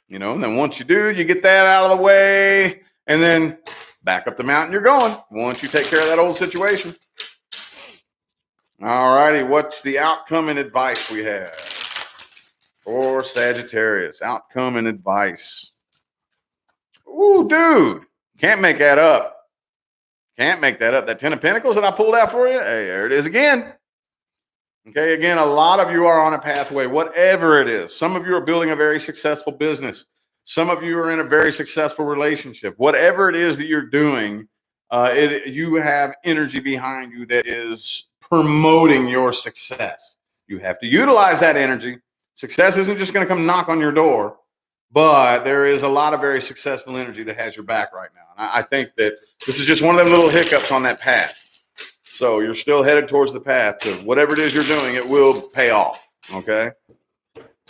You know, and then once you do, you get that out of the way, and then back up the mountain you're going once you take care of that old situation. All righty, what's the outcome and advice we have for Sagittarius? Outcome and advice. Ooh, dude, can't make that up. Can't make that up. That 10 of Pentacles that I pulled out for you, hey, there it is again. Okay, again, a lot of you are on a pathway, whatever it is. Some of you are building a very successful business. Some of you are in a very successful relationship. Whatever it is that you're doing, you have energy behind you that is promoting your success. You have to utilize that energy. Success isn't just going to come knock on your door, but there is a lot of very successful energy that has your back right now. And I think that this is just one of them little hiccups on that path. So you're still headed towards the path to whatever it is you're doing, it will pay off. Okay.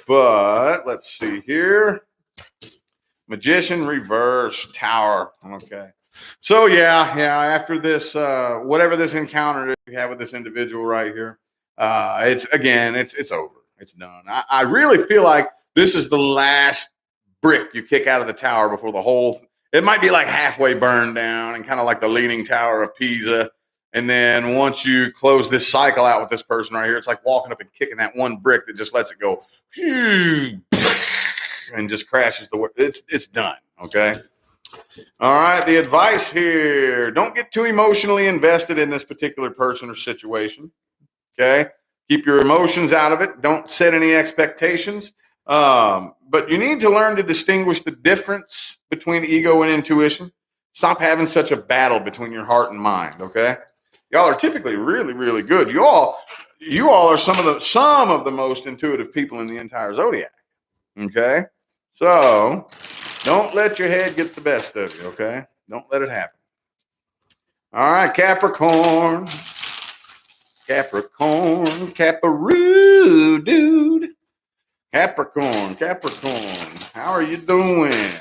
But let's see here. Magician reverse Tower. Okay. So yeah. After this, whatever this encounter you have with this individual right here, it's over. It's done. I really feel like this is the last brick you kick out of the tower before the whole. It might be like halfway burned down and kind of like the Leaning Tower of Pisa. And then once you close this cycle out with this person right here, it's like walking up and kicking that one brick that just lets it go and just crashes the work. It's done. Okay. All right. The advice here: don't get too emotionally invested in this particular person or situation. Okay. Keep your emotions out of it. Don't set any expectations. But you need to learn to distinguish the difference between ego and intuition. Stop having such a battle between your heart and mind. Okay. Y'all are typically really, really good. You all are some of the most intuitive people in the entire zodiac. Okay, so don't let your head get the best of you. Okay, don't let it happen. All right, Capricorn, Caparoo, dude. Capricorn. How are you doing?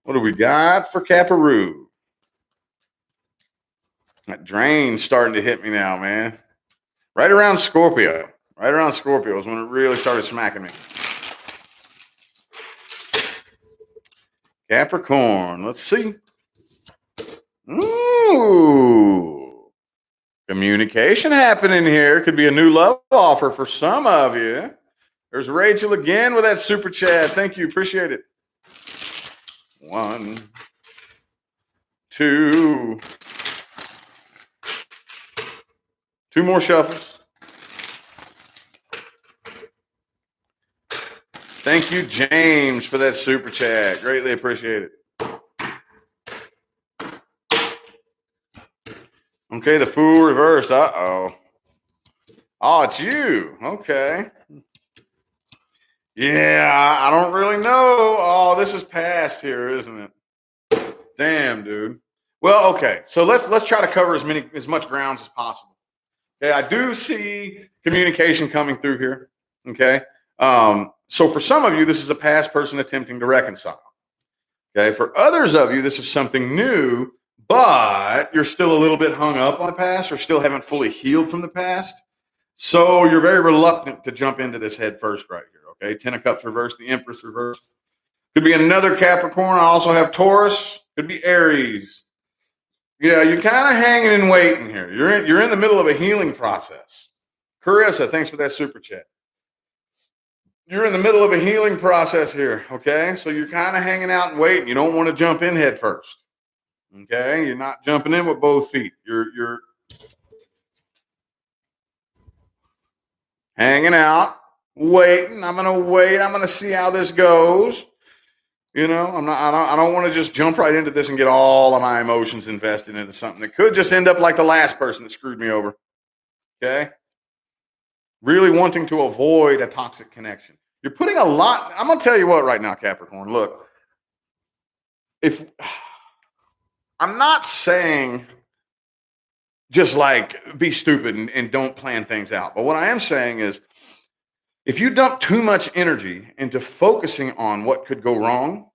What do we got for Caparoo? That drain's starting to hit me now, man. Right around Scorpio. Is when it really started smacking me. Capricorn. Let's see. Ooh. Communication happening here. Could be a new love offer for some of you. There's Rachel again with that super chat. Thank you. Appreciate it. 1, 2. 2 more shuffles. Thank you, James, for that super chat. Greatly appreciate it. Okay, the Fool reversed. Uh-oh. Oh, it's you. Okay. Yeah, I don't really know. Oh, this is past here, isn't it? Damn, dude. Well, okay. So let's try to cover as much grounds as possible. Okay, I do see communication coming through here. Okay. So for some of you, this is a past person attempting to reconcile. Okay. For others of you, this is something new, but you're still a little bit hung up on the past or still haven't fully healed from the past. So you're very reluctant to jump into this head first right here. Okay. 10 of Cups reversed, the Empress reversed. Could be another Capricorn. I also have Taurus. Could be Aries. Yeah, you're kind of hanging and waiting here. You're in the middle of a healing process. Carissa, thanks for that super chat. You're in the middle of a healing process here, okay? So you're kind of hanging out and waiting. You don't want to jump in head first, okay? You're not jumping in with both feet. You're hanging out, waiting. I'm gonna wait. I'm gonna see how this goes. You know, I don't want to just jump right into this and get all of my emotions invested into something that could just end up like the last person that screwed me over. Okay? Really wanting to avoid a toxic connection. You're putting a lot. I'm going to tell you what right now, Capricorn. Look, if I'm not saying just like be stupid and don't plan things out, but what I am saying is if you dump too much energy into focusing on what could go wrong,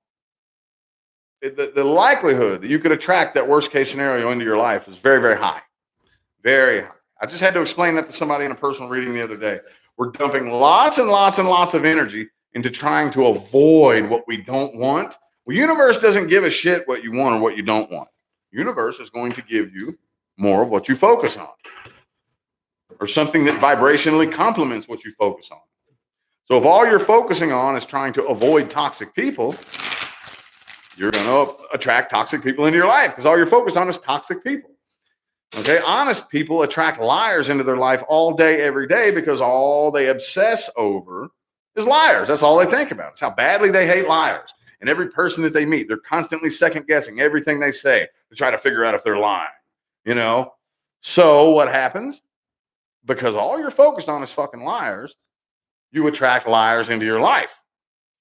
the likelihood that you could attract that worst case scenario into your life is very, very high. Very high. I just had to explain that to somebody in a personal reading the other day. We're dumping lots and lots and lots of energy into trying to avoid what we don't want. Well, universe doesn't give a shit what you want or what you don't want. Universe is going to give you more of what you focus on or something that vibrationally complements what you focus on. So if all you're focusing on is trying to avoid toxic people, you're going to attract toxic people into your life because all you're focused on is toxic people. Okay, honest people attract liars into their life all day, every day because all they obsess over is liars. That's all they think about. It's how badly they hate liars. And every person that they meet, they're constantly second guessing everything they say to try to figure out if they're lying, you know? So what happens? Because all you're focused on is fucking liars, you attract liars into your life.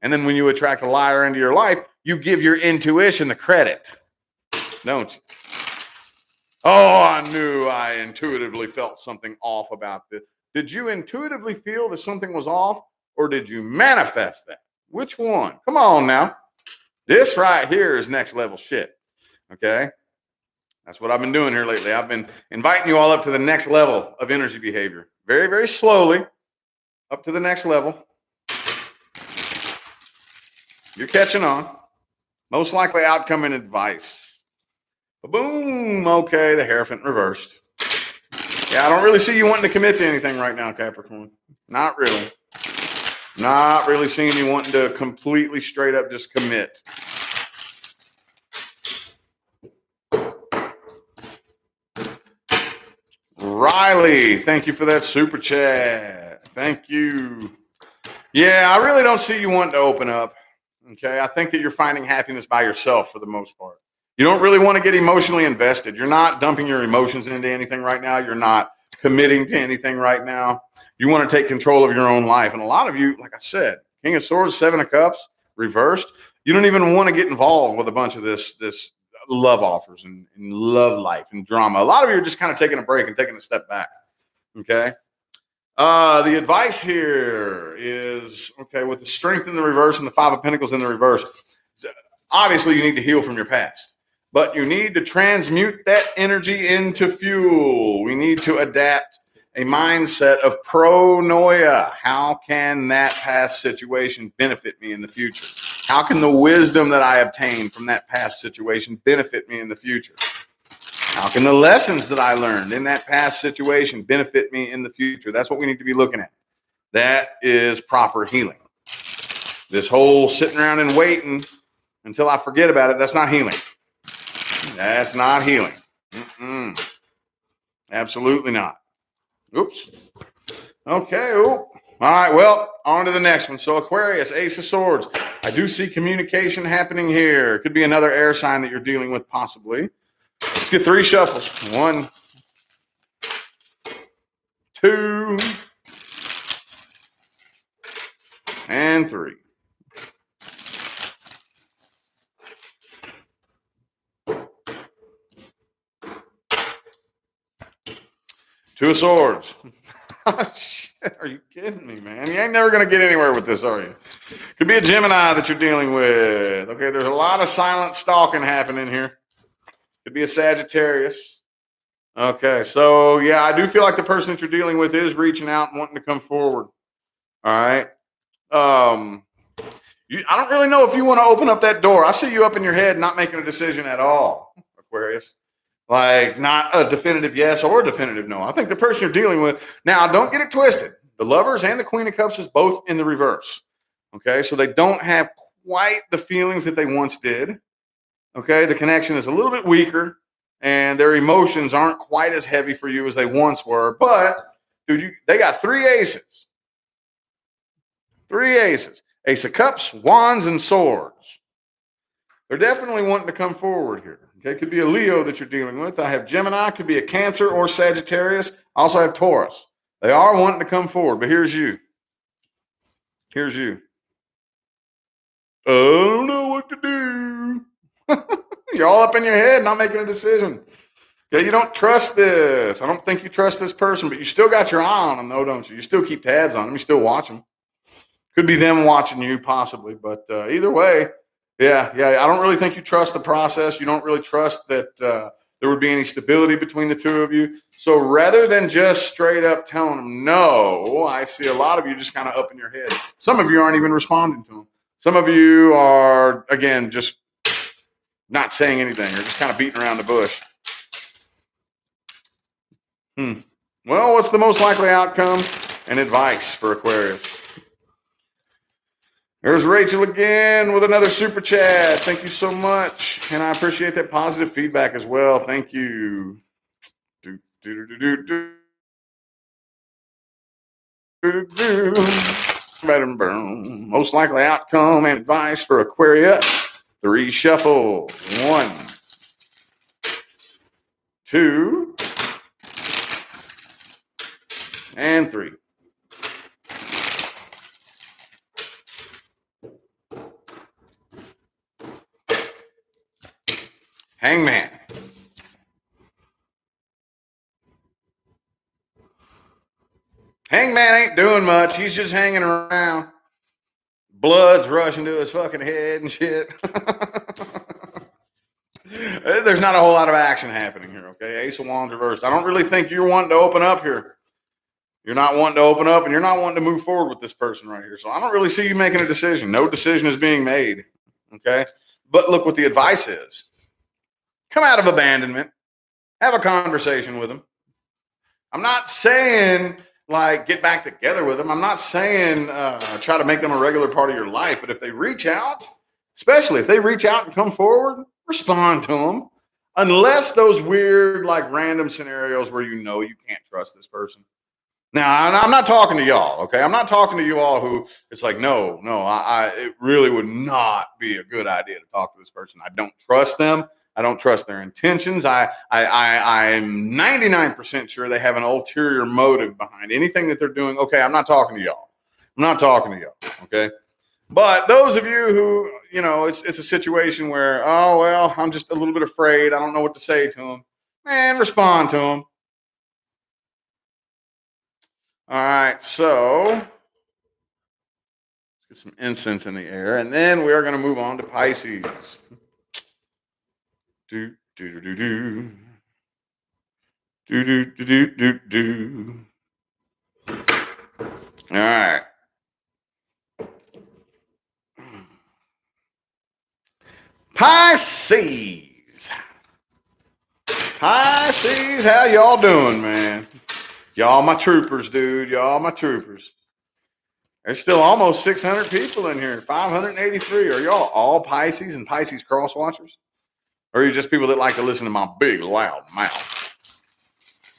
And then when you attract a liar into your life, you give your intuition the credit, don't you? Oh, I knew I intuitively felt something off about this. Did you intuitively feel that something was off or did you manifest that? Which one? Come on now. This right here is next level shit. Okay? That's what I've been doing here lately. I've been inviting you all up to the next level of energy behavior. Very, very slowly up to the next level. You're catching on. Most likely outcome and advice. Boom. Okay, the Hierophant reversed. Yeah, I don't really see you wanting to commit to anything right now, Capricorn. Not really. Not really seeing you wanting to completely straight up just commit. Riley, thank you for that super chat. Thank you. Yeah, I really don't see you wanting to open up. Okay, I think that you're finding happiness by yourself for the most part. You don't really want to get emotionally invested. You're not dumping your emotions into anything right now. You're not committing to anything right now. You want to take control of your own life. And a lot of you, like I said, King of Swords, Seven of Cups, reversed. You don't even want to get involved with a bunch of this love offers and love life and drama. A lot of you are just kind of taking a break and taking a step back. Okay. The advice here is, okay, with the Strength in the reverse and the Five of Pentacles in the reverse, obviously you need to heal from your past, but you need to transmute that energy into fuel. We need to adapt a mindset of pronoia. How can that past situation benefit me in the future? How can the wisdom that I obtained from that past situation benefit me in the future? How can the lessons that I learned in that past situation benefit me in the future? That's what we need to be looking at. That is proper healing. This whole sitting around and waiting until I forget about it, that's not healing. That's not healing. Absolutely not. Oops. Okay. Oh, All right, well, on to the next one. So Aquarius, Ace of Swords. I do see communication happening here. Could be another air sign that you're dealing with, possibly. Let's get 3 shuffles. 1, 2, and 3. Two of Swords. Shit, are you kidding me, man? You ain't never going to get anywhere with this, are you? Could be a Gemini that you're dealing with. Okay, there's a lot of silent stalking happening here. Could be a Sagittarius. Okay, so yeah, I do feel like the person that you're dealing with is reaching out and wanting to come forward. All right. I don't really know if you want to open up that door. I see you up in your head not making a decision at all, Aquarius. Like, not a definitive yes or a definitive no. I think the person you're dealing with, now don't get it twisted. The Lovers and the Queen of Cups is both in the reverse. Okay, so they don't have quite the feelings that they once did. Okay, the connection is a little bit weaker and their emotions aren't quite as heavy for you as they once were. But, dude, they got 3 aces. 3 aces. Ace of Cups, Wands, and Swords. They're definitely wanting to come forward here. Okay, could be a Leo that you're dealing with. I have Gemini, could be a Cancer or Sagittarius. I also have Taurus. They are wanting to come forward, but here's you. Here's you. I don't know what to do. You're all up in your head, not making a decision. Okay, you don't trust this. I don't think you trust this person, but you still got your eye on them, though, don't you? You still keep tabs on them. You still watch them. Could be them watching you, possibly, but either way, yeah. I don't really think you trust the process. You don't really trust that there would be any stability between the two of you. So rather than just straight up telling them no, I see a lot of you just kind of up in your head. Some of you aren't even responding to them. Some of you are, again, just not saying anything or just kind of beating around the bush. Well, what's the most likely outcome and advice for Aquarius? There's Rachel again with another super chat. Thank you so much. And I appreciate that positive feedback as well. Thank you. Most likely outcome and advice for Aquarius. 3 shuffle. 1, 2, and 3. Hangman. Hangman ain't doing much. He's just hanging around. Blood's rushing to his fucking head and shit. There's not a whole lot of action happening here, okay? Ace of Wands reversed. I don't really think you're wanting to open up here. You're not wanting to open up, and you're not wanting to move forward with this person right here. So I don't really see you making a decision. No decision is being made, okay? But look what the advice is. Come out of abandonment. Have a conversation with them. I'm not saying, like, get back together with them. I'm not saying try to make them a regular part of your life. But if they reach out, especially if they reach out and come forward, respond to them. Unless those weird, like, random scenarios where you know you can't trust this person. Now, I'm not talking to y'all, okay? I'm not talking to you all who it's like, no, it really would not be a good idea to talk to this person. I don't trust them. I don't trust their intentions. I'm 99% sure they have an ulterior motive behind anything that they're doing. Okay, I'm not talking to y'all. I'm not talking to y'all, okay? But those of you who, it's a situation where, oh, well, I'm just a little bit afraid. I don't know what to say to them. Man, respond to them. All right, so let's get some incense in the air, and then we are going to move on to Pisces. Do do do do do do do do do. All right. Pisces. Pisces, how y'all doing, man? Y'all my troopers, dude. Y'all my troopers. There's still almost 600 people in here. 583. Are y'all all Pisces and Pisces cross watchers? Or are you just people that like to listen to my big, loud mouth?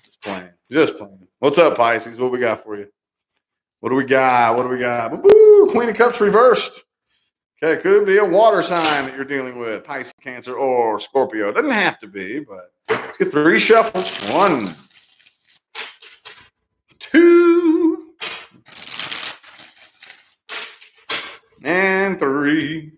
Just playing. Just playing. What's up, Pisces? What we got for you? What do we got? What do we got? Woo, Queen of Cups reversed. Okay, could be a water sign that you're dealing with, Pisces, Cancer, or Scorpio. It doesn't have to be, but let's get 3 shuffles. 1, 2, and 3.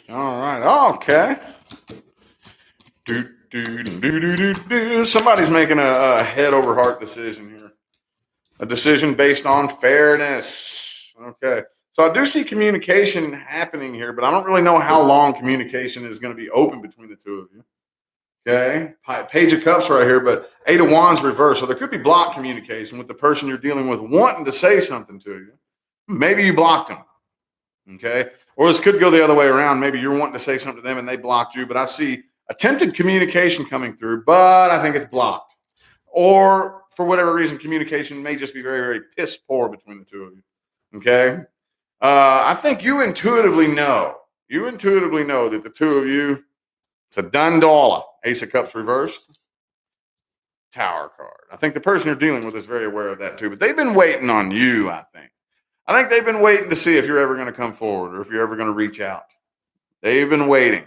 All right, okay. Somebody's making a head over heart decision here. A decision based on fairness. Okay. So I do see communication happening here, but I don't really know how long communication is going to be open between the two of you. Okay. Page of Cups right here, but 8 of Wands reversed. So there could be blocked communication with the person you're dealing with wanting to say something to you. Maybe you blocked them. Okay. Or this could go the other way around. Maybe you're wanting to say something to them and they blocked you, but I see attempted communication coming through, but I think it's blocked. Or for whatever reason, communication may just be very, very piss poor between the two of you. Okay. I think you intuitively know that the two of you, it's a done dollar. Ace of Cups reversed. Tower card. I think the person you're dealing with is very aware of that too, but they've been waiting on you, I think. I think they've been waiting to see if you're ever going to come forward or if you're ever going to reach out. They've been waiting.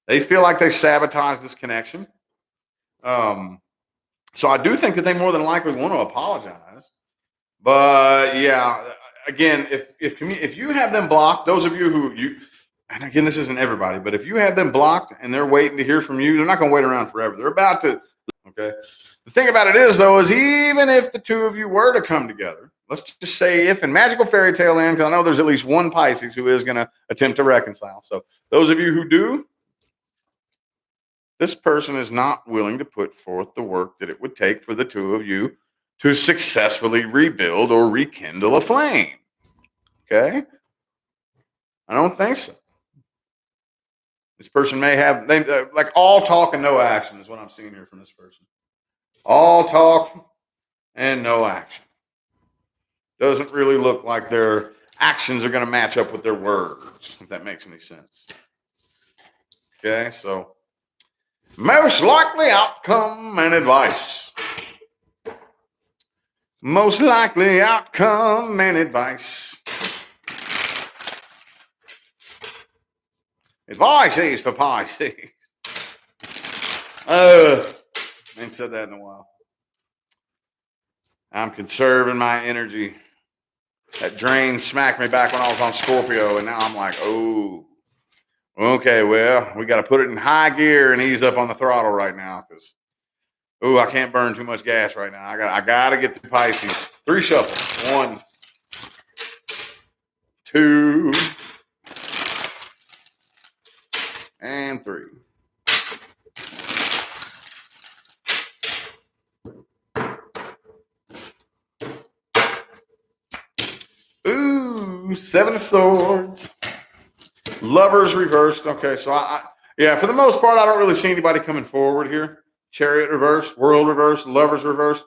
They feel like they sabotaged this connection. So I do think that they more than likely want to apologize. But yeah, again, if you have them blocked, those of you and again, this isn't everybody, but if you have them blocked and they're waiting to hear from you, they're not going to wait around forever. They're about to. Okay. The thing about it is, though, is even if the two of you were to come together, let's just say if in magical fairy tale land, because I know there's at least one Pisces who is going to attempt to reconcile. So those of you who do, this person is not willing to put forth the work that it would take for the two of you to successfully rebuild or rekindle a flame. Okay? I don't think so. This person may have, like all talk and no action is what I'm seeing here from this person. All talk and no action. Doesn't really look like their actions are going to match up with their words, if that makes any sense. Okay, so most likely outcome and advice. Most likely outcome and advice. Advice is for Pisces. I ain't said that in a while. I'm conserving my energy. That drain smacked me back when I was on Scorpio, and now I'm like, oh, okay, well, we got to put it in high gear and ease up on the throttle right now because, I can't burn too much gas right now. I got to get to Pisces. 3 shuffles. 1, 2, and 3. Ooh, 7 of Swords. Lovers reversed. Okay, so yeah, for the most part, I don't really see anybody coming forward here. Chariot reversed, World reversed, Lovers reversed.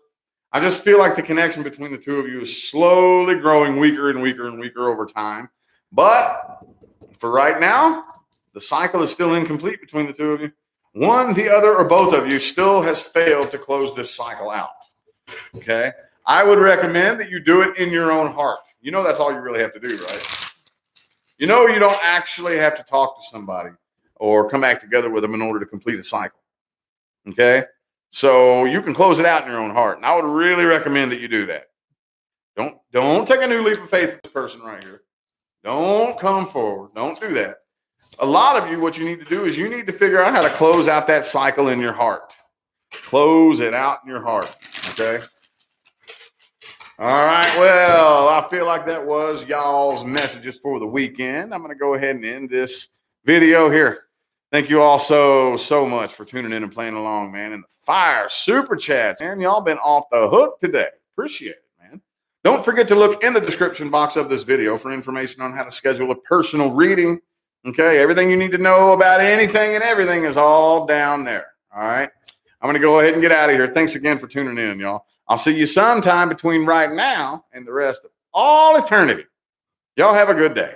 I just feel like the connection between the two of you is slowly growing weaker and weaker and weaker over time. But for right now, the cycle is still incomplete between the two of you. One, the other, or both of you still has failed to close this cycle out. Okay? I would recommend that you do it in your own heart. You know that's all you really have to do, right? You know you don't actually have to talk to somebody or come back together with them in order to complete a cycle. Okay? So you can close it out in your own heart. And I would really recommend that you do that. Don't take a new leap of faith with this person right here. Don't come forward. Don't do that. A lot of you, what you need to do is you need to figure out how to close out that cycle in your heart. Close it out in your heart. Okay? All right. Well, I feel like that was y'all's messages for the weekend. I'm going to go ahead and end this video here. Thank you all so much for tuning in and playing along, man. And the fire super chats, man. Y'all been off the hook today. Appreciate it, man. Don't forget to look in the description box of this video for information on how to schedule a personal reading. Okay, everything you need to know about anything and everything is all down there. All right. I'm going to go ahead and get out of here. Thanks again for tuning in, y'all. I'll see you sometime between right now and the rest of all eternity. Y'all have a good day.